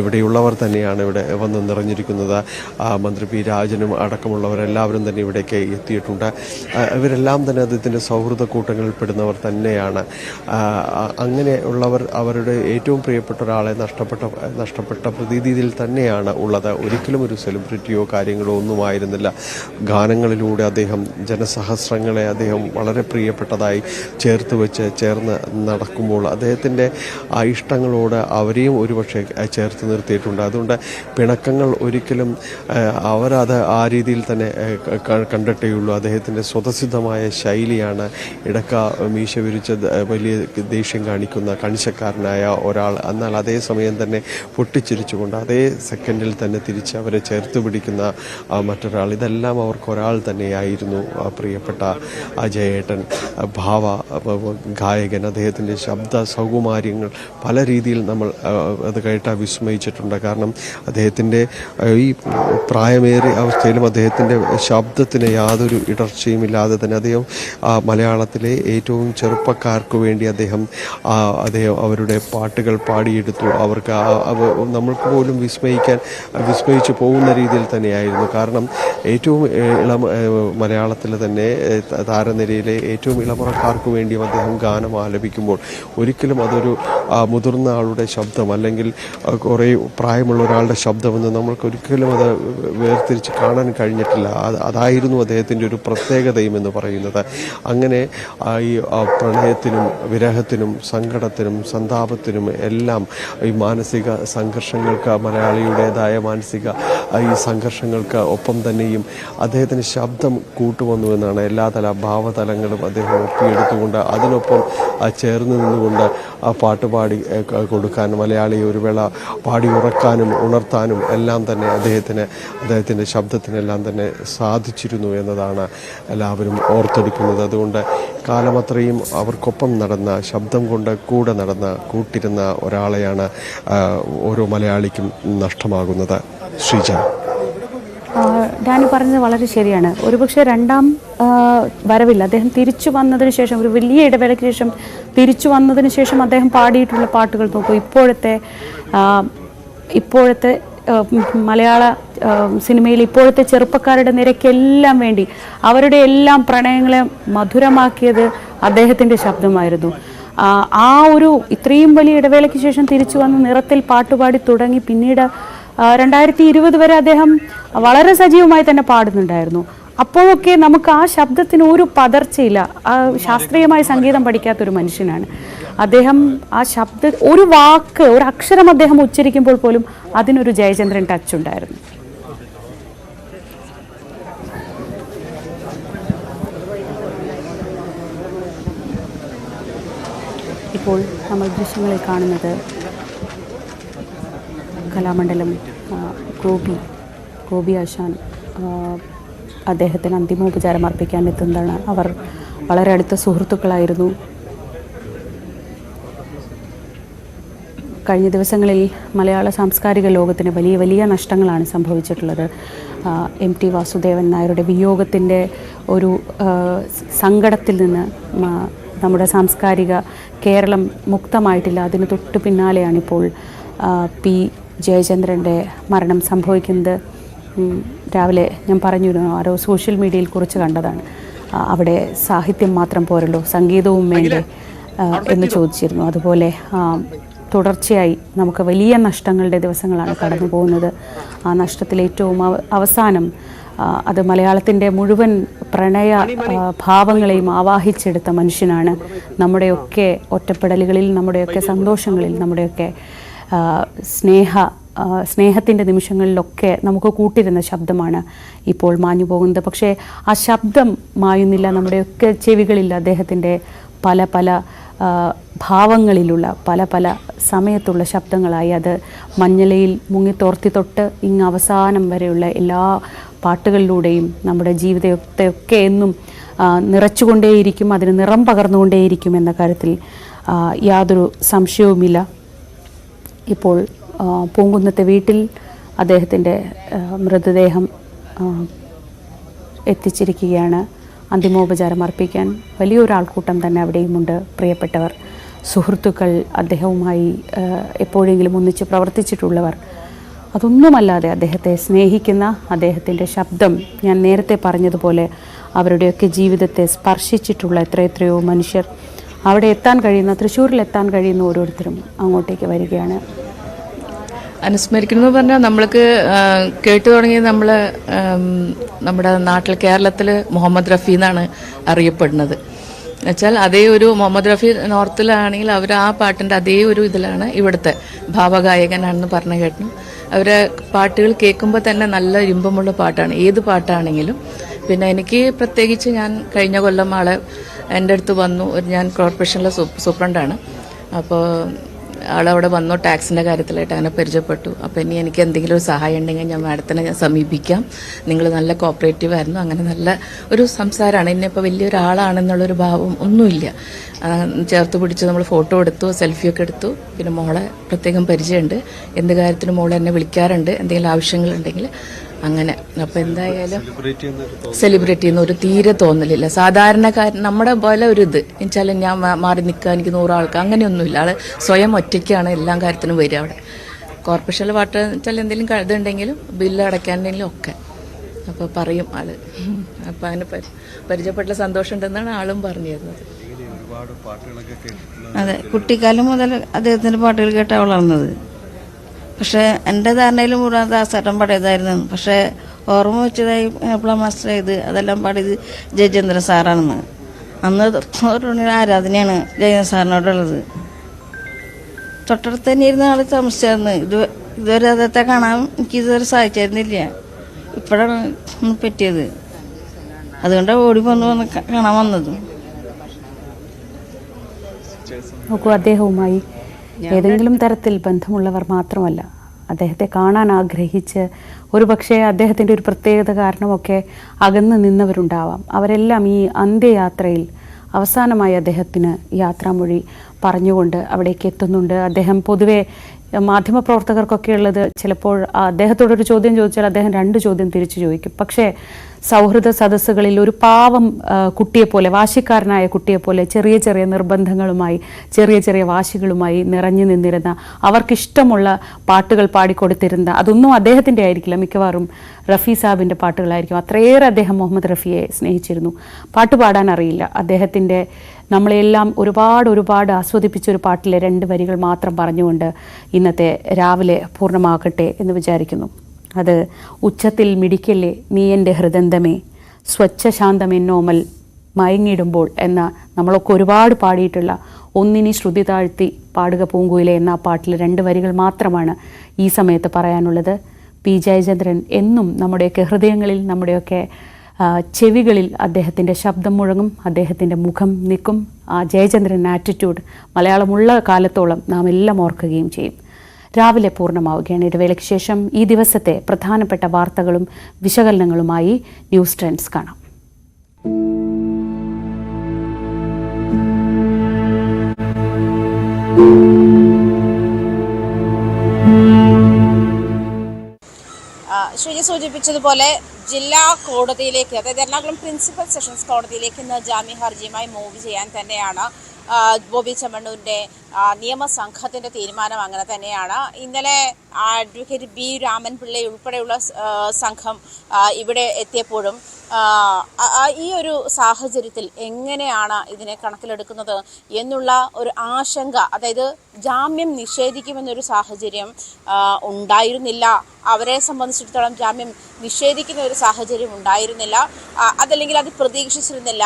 ഇവിടെയുള്ളവർ തന്നെയാണ് ഇവിടെ വന്ന് നിറഞ്ഞിരിക്കുന്നത്. മന്ത്രി പി രാജനും അടക്കമുള്ളവരെല്ലാവരും തന്നെ ഇവിടേക്ക് എത്തിയിട്ടുണ്ട്. ഇവരെല്ലാം തന്നെ അദ്ദേഹത്തിൻ്റെ സൗഹൃദ കൂട്ടങ്ങളിൽ പെടുന്നവർ തന്നെയാണ്. അങ്ങനെയുള്ളവർ അവരുടെ ഏറ്റവും പ്രിയപ്പെട്ട ഒരാളെ നഷ്ടപ്പെട്ട പ്രതീതിയിൽ തന്നെയാണ് ഉള്ളത്. ഒരിക്കലും ഒരു സെലിബ്രിറ്റിയോ കാര്യങ്ങളോ ഒന്നുമായിരുന്നില്ല. ഗാനങ്ങളിലൂടെ അദ്ദേഹം ജനസഹസ്രങ്ങളെ അദ്ദേഹം വളരെ പ്രിയപ്പെട്ടതായി ചേർന്ന് നടക്കുമ്പോൾ അദ്ദേഹത്തിൻ്റെ ആ ഇഷ്ടങ്ങളോട് അവരെയും ഒരുപക്ഷെ ചേർത്ത് നിർത്തിയിട്ടുണ്ട്. അതുകൊണ്ട് പിണക്കങ്ങൾ ഒരിക്കലും അവരത് ആ രീതിയിൽ തന്നെ കണ്ടിട്ടേയുള്ളൂ. അദ്ദേഹത്തിൻ്റെ സ്വതസിദ്ധമായ ശൈലിയാണ്. ഇടക്ക മീശ വിരിച്ച വലിയ ദേഷ്യം കാണിക്കുന്ന കണിശക്കാരനായ ഒരാൾ, എന്നാൽ അതേസമയം തന്നെ പൊട്ടിച്ചിരിച്ചുകൊണ്ട് അതേ സെക്കൻഡിൽ തന്നെ തിരിച്ച് അവരെ ചേർത്ത് പിടിക്കുന്ന മറ്റൊരാൾ. ഇതെല്ലാം അവർക്കൊരാൾ തന്നെയായിരുന്നു പ്രിയപ്പെട്ട ജയേട്ടൻ. ഭാവ ഗായകൻ, അദ്ദേഹത്തിൻ്റെ ശബ്ദ സൗകുമാര്യങ്ങൾ പല രീതിയിൽ നമ്മൾ അത് കേട്ടാൽ വിസ്മയിച്ചിട്ടുണ്ട്. കാരണം അദ്ദേഹത്തിൻ്റെ ഈ പ്രായമേറിയ അവസ്ഥയിലും അദ്ദേഹത്തിൻ്റെ ശബ്ദത്തിന് യാതൊരു ഇടർച്ചയും ഇല്ലാതെ തന്നെ അദ്ദേഹം മലയാളത്തിലെ ഏറ്റവും ചെറുപ്പക്കാർക്ക് വേണ്ടി അദ്ദേഹം അവരുടെ പാട്ടുകൾ പാടിയെടുത്തു. അവർക്ക് നമ്മൾക്ക് പോലും വിസ്മയിച്ചു പോകുന്ന രീതിയിൽ തന്നെയായിരുന്നു. കാരണം ഏറ്റവും മലയാളത്തിൽ തന്നെ താരനിരയിലെ ഏറ്റവും ഇളമുറക്കാർക്ക് വേണ്ടിയും അദ്ദേഹം ഗാനം ആലപിക്കുമ്പോൾ ഒരിക്കലും അതൊരു മുതിർന്ന ആളുടെ ശബ്ദം അല്ലെങ്കിൽ കുറേ പ്രായമുള്ള ഒരാളുടെ ശബ്ദമെന്ന് നമ്മൾക്ക് ഒരിക്കലും അത് വേർതിരിച്ച് കാണാൻ കഴിഞ്ഞിട്ടില്ല. അതായിരുന്നു അദ്ദേഹത്തിൻ്റെ ഒരു പ്രത്യേകതയും എന്ന് പറയുന്നത്. അങ്ങനെ ഈ പ്രണയത്തിനും വിരഹത്തിനും സങ്കടത്തിനും സന്താപത്തിനും എല്ലാം ഈ മാനസിക സംഘർഷങ്ങൾക്ക് മലയാളിയുടേതായ മാനസിക ഈ സംഘർഷങ്ങൾക്ക് ഒപ്പം തന്നെയും അദ്ദേഹത്തിന് ശബ്ദം കൂട്ടുവന്നു എന്നാണ്. എല്ലാതല ഭാവതലങ്ങളും അദ്ദേഹം ഒപ്പിയെടുത്തുകൊണ്ട് അതിനൊപ്പം ചേർന്ന് നിന്നുകൊണ്ട് ആ പാട്ട് പാടി കൊടുക്കാൻ, മലയാളിയെ ഒരു വേള പാടി ഉറക്കാനും ഉണർത്താനും എല്ലാം തന്നെ അദ്ദേഹത്തിൻ്റെ ശബ്ദത്തിനെല്ലാം തന്നെ സാധിച്ചിരുന്നു എന്നതാണ് എല്ലാവരും ഓർത്തെടുക്കുന്നത്. അതുകൊണ്ട് കാലമത്രയും അവർക്കൊപ്പം നടന്ന, ശബ്ദം കൊണ്ട് കൂടെ നടന്ന, കൂട്ടിരുന്ന ഒരാളെയാണ് ഓരോ മലയാളിക്കും നഷ്ടമാകുന്നത്. ശ്രീജ, ഡാനി പറഞ്ഞത് വളരെ ശരിയാണ്. ഒരുപക്ഷെ രണ്ടാം വരവില്ല, അദ്ദേഹം തിരിച്ചു വന്നതിന് ശേഷം, ഒരു വലിയ ഇടവേളയ്ക്ക് ശേഷം തിരിച്ചു വന്നതിന് ശേഷം അദ്ദേഹം പാടിയിട്ടുള്ള പാട്ടുകൾ നോക്കൂ. ഇപ്പോഴത്തെ മലയാള സിനിമയിൽ ഇപ്പോഴത്തെ ചെറുപ്പക്കാരുടെ നിരക്കെല്ലാം വേണ്ടി അവരുടെ എല്ലാം പ്രണയങ്ങളെ മധുരമാക്കിയത് അദ്ദേഹത്തിൻ്റെ ശബ്ദമായിരുന്നു. ആ ഒരു ഇത്രയും വലിയ ഇടവേളയ്ക്ക് ശേഷം തിരിച്ചു വന്ന് നിറത്തിൽ പാട്ടുപാടി തുടങ്ങി പിന്നീട് 2020 വരെ അദ്ദേഹം വളരെ സജീവമായി തന്നെ പാടുന്നുണ്ടായിരുന്നു. അപ്പോഴൊക്കെ നമുക്ക് ആ ശബ്ദത്തിന് ഒരു പതർച്ചയില്ല. ശാസ്ത്രീയമായി സംഗീതം പഠിക്കാത്തൊരു മനുഷ്യനാണ് അദ്ദേഹം. ആ ഒരു വാക്ക്, ഒരു അക്ഷരം അദ്ദേഹം ഉച്ചരിക്കുമ്പോൾ പോലും അതിനൊരു ജയചന്ദ്രൻ ടച്ച് ഉണ്ടായിരുന്നു. ഇപ്പോൾ നമ്മൾ ദൃശ്യങ്ങളിൽ കാണുന്നത് കലാമണ്ഡലം ഗോപി ആശാൻ അദ്ദേഹത്തിന് അന്തിമോപചാരം അർപ്പിക്കാൻ എത്തുന്നതാണ്. അവർ വളരെ അടുത്ത സുഹൃത്തുക്കളായിരുന്നു. കഴിഞ്ഞ ദിവസങ്ങളിൽ മലയാള സാംസ്കാരിക ലോകത്തിന് വലിയ വലിയ നഷ്ടങ്ങളാണ് സംഭവിച്ചിട്ടുള്ളത്. MT വാസുദേവൻ നായരുടെ വിയോഗത്തിൻ്റെ ഒരു സങ്കടത്തിൽ നിന്ന് നമ്മുടെ സാംസ്കാരിക കേരളം മുക്തമായിട്ടില്ല. അതിന് തൊട്ടു പിന്നാലെയാണിപ്പോൾ P ജയചന്ദ്രൻ്റെ മരണം സംഭവിക്കുന്നത്. രാവിലെ ഞാൻ പറഞ്ഞിരുന്നു, ആരോ സോഷ്യൽ മീഡിയയിൽ കുറിച്ച് കണ്ടതാണ്. അവിടെ സാഹിത്യം മാത്രം പോരല്ലോ, സംഗീതവും വേണ്ടേ എന്ന് ചോദിച്ചിരുന്നു. അതുപോലെ തുടർച്ചയായി നമുക്ക് വലിയ നഷ്ടങ്ങളുടെ ദിവസങ്ങളാണ് കടന്നു പോകുന്നത്. ആ നഷ്ടത്തിൽ ഏറ്റവും അവസാനം അത് മലയാളത്തിൻ്റെ മുഴുവൻ പ്രണയ ഭാവങ്ങളെയും ആവാഹിച്ചെടുത്ത മനുഷ്യനാണ്. നമ്മുടെയൊക്കെ ഒറ്റപ്പെടലുകളിൽ, നമ്മുടെയൊക്കെ സന്തോഷങ്ങളിൽ, നമ്മുടെയൊക്കെ സ്നേഹത്തിൻ്റെ നിമിഷങ്ങളിലൊക്കെ നമുക്ക് കൂട്ടിരുന്ന ശബ്ദമാണ് ഇപ്പോൾ മാഞ്ഞു പോകുന്നത്. പക്ഷേ ആ ശബ്ദം മായുന്നില്ല. നമ്മുടെയൊക്കെ ചെവികളിൽ അദ്ദേഹത്തിൻ്റെ പല പല ഭാവങ്ങളിലുള്ള പല പല സമയത്തുള്ള ശബ്ദങ്ങളായി. അത് മഞ്ഞലയിൽ മുങ്ങിത്തോർത്തി തൊട്ട് ഇങ്ങ് അവസാനം വരെയുള്ള എല്ലാ പാട്ടുകളിലൂടെയും നമ്മുടെ ജീവിതത്തെയൊക്കെ എന്നും നിറച്ചുകൊണ്ടേയിരിക്കും, അതിന് നിറം പകർന്നുകൊണ്ടേയിരിക്കും എന്ന കാര്യത്തിൽ യാതൊരു സംശയവുമില്ല. ഇപ്പോൾ പൂങ്കുന്നത്തെ വീട്ടിൽ അദ്ദേഹത്തിൻ്റെ മൃതദേഹം എത്തിച്ചിരിക്കുകയാണ്. അന്തിമോപചാരം അർപ്പിക്കാൻ വലിയൊരാൾക്കൂട്ടം തന്നെ അവിടെയുമുണ്ട്. പ്രിയപ്പെട്ടവർ, സുഹൃത്തുക്കൾ, അദ്ദേഹവുമായി എപ്പോഴെങ്കിലും ഒന്നിച്ച് പ്രവർത്തിച്ചിട്ടുള്ളവർ, അതൊന്നുമല്ലാതെ അദ്ദേഹത്തെ സ്നേഹിക്കുന്ന അദ്ദേഹത്തിൻ്റെ ശബ്ദം, ഞാൻ നേരത്തെ പറഞ്ഞതുപോലെ അവരുടെയൊക്കെ ജീവിതത്തെ സ്പർശിച്ചിട്ടുള്ള എത്രയെത്രയോ മനുഷ്യർ അവിടെ എത്താൻ കഴിയുന്ന, തൃശ്ശൂരിൽ എത്താൻ കഴിയുന്ന ഓരോരുത്തരും അങ്ങോട്ടേക്ക് വരികയാണ്. അനുസ്മരിക്കണമെന്ന് പറഞ്ഞാൽ നമ്മൾക്ക് കേട്ടു തുടങ്ങിയത് നമ്മുടെ നാട്ടിൽ കേരളത്തിൽ മുഹമ്മദ് റഫി എന്നാണ് അറിയപ്പെടുന്നത്. എന്നുവെച്ചാൽ അതേ ഒരു മുഹമ്മദ് റഫി നോർത്തിലാണെങ്കിൽ അവർ ആ പാട്ടിൻ്റെ അതേ ഒരു ഇതിലാണ് ഇവിടുത്തെ ഭാവഗായകനാണെന്ന് പറഞ്ഞു കേട്ടു. അവരെ പാട്ടുകൾ കേൾക്കുമ്പോൾ തന്നെ നല്ല ഇമ്പമുള്ള പാട്ടാണ്, ഏത് പാട്ടാണെങ്കിലും. പിന്നെ എനിക്ക് പ്രത്യേകിച്ച് ഞാൻ കഴിഞ്ഞ കൊല്ലം എൻ്റെ അടുത്ത് വന്നു. ഞാൻ കോർപ്പറേഷനിലെ സൂപ്രണ്ടാണ്. അപ്പോൾ ആളവിടെ വന്നു, ടാക്സിൻ്റെ കാര്യത്തിലായിട്ട് അങ്ങനെ പരിചയപ്പെട്ടു. അപ്പോൾ ഇനി എനിക്ക് എന്തെങ്കിലും ഒരു സഹായം ഉണ്ടെങ്കിൽ ഞാൻ മാഡത്തിനെ സമീപിക്കാം, നിങ്ങൾ നല്ല കോപ്പറേറ്റീവ് ആയിരുന്നു. അങ്ങനെ നല്ല ഒരു സംസാരമാണ്. ഇന്നിപ്പോൾ വലിയൊരാളാണെന്നുള്ളൊരു ഭാവം ഒന്നുമില്ല. ചേർത്ത് പിടിച്ച് നമ്മൾ ഫോട്ടോ എടുത്തു, സെൽഫിയൊക്കെ എടുത്തു. പിന്നെ മോളെ പ്രത്യേകം പരിചയമുണ്ട്, എന്ത് കാര്യത്തിനും മോളെ എന്നെ വിളിക്കാറുണ്ട്, എന്തെങ്കിലും ആവശ്യങ്ങളുണ്ടെങ്കിൽ അങ്ങനെ. അപ്പോൾ എന്തായാലും സെലിബ്രേറ്റ് ചെയ്യുന്ന ഒരു തീരെ തോന്നലില്ല. സാധാരണക്കാരൻ നമ്മുടെ പോലെ ഒരു ഇത് എന്നുവെച്ചാൽ ഞാൻ മാറി നിൽക്കുക, എനിക്ക് 100 ആൾക്ക് അങ്ങനെയൊന്നുമില്ല. ആൾ സ്വയം ഒറ്റയ്ക്കാണ് എല്ലാ കാര്യത്തിനും വരിക. അവിടെ കോർപ്പറേഷനിൽ വാട്ടർ വെച്ചാൽ എന്തെങ്കിലും ഇതുണ്ടെങ്കിലും ബില്ല് അടയ്ക്കാനുണ്ടെങ്കിലും ഒക്കെ അപ്പോൾ പറയും ആൾ. അപ്പോൾ അങ്ങനെ പരിചയപ്പെട്ട സന്തോഷമുണ്ടെന്നാണ് ആളും പറഞ്ഞു തരുന്നത്. അതെ, കുട്ടിക്കാലം മുതൽ അദ്ദേഹത്തിൻ്റെ പാട്ടുകൾ കേട്ടാണ് വളർന്നത്. പക്ഷേ എൻ്റെ ധാരണയിലും കൂടെ ദാസേട്ടൻ പാടിയതായിരുന്നു. പക്ഷേ ഓർമ്മ വെച്ചതായി എപ്പോഴാണ് മാസ്റ്റർ ചെയ്ത് അതെല്ലാം പാടിയത് ജയചന്ദ്രൻ സാറാണെന്ന്. അന്ന് ഒരു ആരാധനയാണ് ജയചന്ദ്രൻ സാറിനോടുള്ളത്. തൊട്ടടുത്ത് തന്നെ ഇരുന്ന ആൾ താമസിച്ചായിരുന്നു. ഇതുവരെ അദ്ദേഹത്തെ കാണാൻ എനിക്കിതുവരെ സാധിച്ചായിരുന്നില്ല. ഇപ്പോഴാണ് ഒന്ന് പറ്റിയത്. അതുകൊണ്ടാണ് ഓടി വന്ന് കാണാൻ വന്നത്. നോക്കൂ, അദ്ദേഹവുമായി ഏതെങ്കിലും തരത്തിൽ ബന്ധമുള്ളവർ മാത്രമല്ല, അദ്ദേഹത്തെ കാണാൻ ആഗ്രഹിച്ച് ഒരുപക്ഷെ അദ്ദേഹത്തിൻ്റെ ഒരു പ്രത്യേകത കാരണമൊക്കെ അകന്ന് നിന്നവരുണ്ടാവാം. അവരെല്ലാം ഈ അന്ത്യയാത്രയിൽ അവസാനമായി അദ്ദേഹത്തിന് യാത്രാമൊഴി പറഞ്ഞുകൊണ്ട് അവിടേക്ക് എത്തുന്നുണ്ട്. അദ്ദേഹം പൊതുവെ മാധ്യമപ്രവർത്തകർക്കൊക്കെ ഉള്ളത് ചിലപ്പോൾ അദ്ദേഹത്തോടൊരു ചോദ്യം ചോദിച്ചാൽ അദ്ദേഹം 2 ചോദ്യം തിരിച്ചു ചോദിക്കും. പക്ഷേ സൗഹൃദ സദസ്സുകളിൽ ഒരു പാവം കുട്ടിയെപ്പോലെ, വാശിക്കാരനായ കുട്ടിയെപ്പോലെ ചെറിയ ചെറിയ നിർബന്ധങ്ങളുമായി, ചെറിയ ചെറിയ വാശികളുമായി നിറഞ്ഞു നിന്നിരുന്ന, അവർക്കിഷ്ടമുള്ള പാട്ടുകൾ പാടിക്കൊടുത്തിരുന്ന, അതൊന്നും അദ്ദേഹത്തിൻ്റെ ആയിരിക്കില്ല, മിക്കവാറും റഫി സാബിൻ്റെ പാട്ടുകളായിരിക്കും. അത്രയേറെ അദ്ദേഹം മുഹമ്മദ് റഫിയെ സ്നേഹിച്ചിരുന്നു. പാട്ടുപാടാൻ അറിയില്ല. അദ്ദേഹത്തിൻ്റെ നമ്മളെല്ലാം ഒരുപാട് ആസ്വദിപ്പിച്ചൊരു പാട്ടിലെ 2 വരികൾ മാത്രം പറഞ്ഞുകൊണ്ട് ഇന്നത്തെ രാവിലെ പൂർണ്ണമാകട്ടെ എന്ന് വിചാരിക്കുന്നു. അത് ഉച്ചത്തിൽ മിടിക്കല്ലേ നീ എൻ്റെ ഹൃദന്തമേ, സ്വച്ഛശാന്തമെന്നോമൽ മയങ്ങിടുമ്പോൾ എന്ന നമ്മളൊക്കെ ഒരുപാട് പാടിയിട്ടുള്ള ഒന്നിനി ശ്രുതി താഴ്ത്തി പാടുക പൂങ്കുയിലെ എന്ന ആ പാട്ടിലെ 2 വരികൾ മാത്രമാണ് ഈ സമയത്ത് പറയാനുള്ളത്. പി ജയചന്ദ്രൻ എന്നും നമ്മുടെയൊക്കെ ഹൃദയങ്ങളിൽ, നമ്മുടെയൊക്കെ ചെവികളിൽ അദ്ദേഹത്തിൻ്റെ ശബ്ദം മുഴങ്ങും, അദ്ദേഹത്തിൻ്റെ മുഖം നിൽക്കും. ആ ജയചന്ദ്രൻ ആറ്റിറ്റ്യൂഡ് മലയാളമുള്ള കാലത്തോളം നാം എല്ലാം ഓർക്കുകയും ചെയ്യും. രാവിലെ പൂർണ്ണമാവുകയാണ്. ഇടവേളയ്ക്ക് ശേഷം ഈ ദിവസത്തെ പ്രധാനപ്പെട്ട വാർത്തകളും വിശകലനങ്ങളുമായി ന്യൂസ് ട്രെൻഡ്സ് കാണാം. ശ്രീജി സൂചിപ്പിച്ചതുപോലെ ജില്ലാ കോടതിയിലേക്ക്, അതായത് എറണാകുളം പ്രിൻസിപ്പൽ സെഷൻസ് കോടതിയിലേക്ക് ഇന്ന് ജാമ്യ ഹർജിയുമായി മൂവ് ചെയ്യാൻ തന്നെയാണ് ബോബി ചെമ്മണ്ണൂരിൻ്റെ നിയമസംഘത്തിൻ്റെ തീരുമാനം. അങ്ങനെ തന്നെയാണ്. ഇന്നലെ അഡ്വക്കേറ്റ് ബി രാമൻപിള്ളை ഉൾപ്പെടെയുള്ള സംഘം ഇവിടെ എത്തിയപ്പോഴും ഈ ഒരു സാഹചര്യത്തിൽ എങ്ങനെയാണ് ഇതിനെ കണക്കിലെടുക്കുന്നത് എന്നുള്ള ഒരു ആശങ്ക, അതായത് ജാമ്യം നിഷേധിക്കുമെന്നൊരു സാഹചര്യം ഉണ്ടായിരുന്നില്ല. അവരെ സംബന്ധിച്ചിടത്തോളം ജാമ്യം നിഷേധിക്കുന്ന ഒരു സാഹചര്യം ഉണ്ടായിരുന്നില്ല. അതല്ലെങ്കിൽ അത് പ്രതീക്ഷിച്ചിരുന്നില്ല.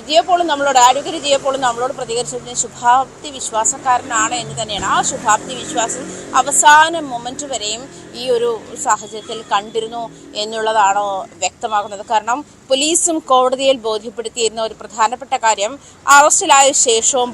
ജിയോപോളും നമ്മളോട്, അഡ്വക്കേറ്റ് ജിയോപോളും നമ്മളോട് പ്രതികരിച്ചിരുന്ന ശുഭാപ്തി വിശ്വാസക്കാരനാണ് എന്ന് തന്നെയാണ്. ആ ശുഭാപ്തി വിശ്വാസം അവസാന മൊമെന്റ് വരെയും ഈ ഒരു സാഹചര്യത്തിൽ കണ്ടിരുന്നു എന്നുള്ളതാണോ വ്യക്തമാകുന്നത്. കാരണം പോലീസും കോടതിയിൽ ബോധ്യപ്പെടുത്തിയിരുന്ന ഒരു പ്രധാനപ്പെട്ട കാര്യം, അറസ്റ്റിലായ ശേഷവും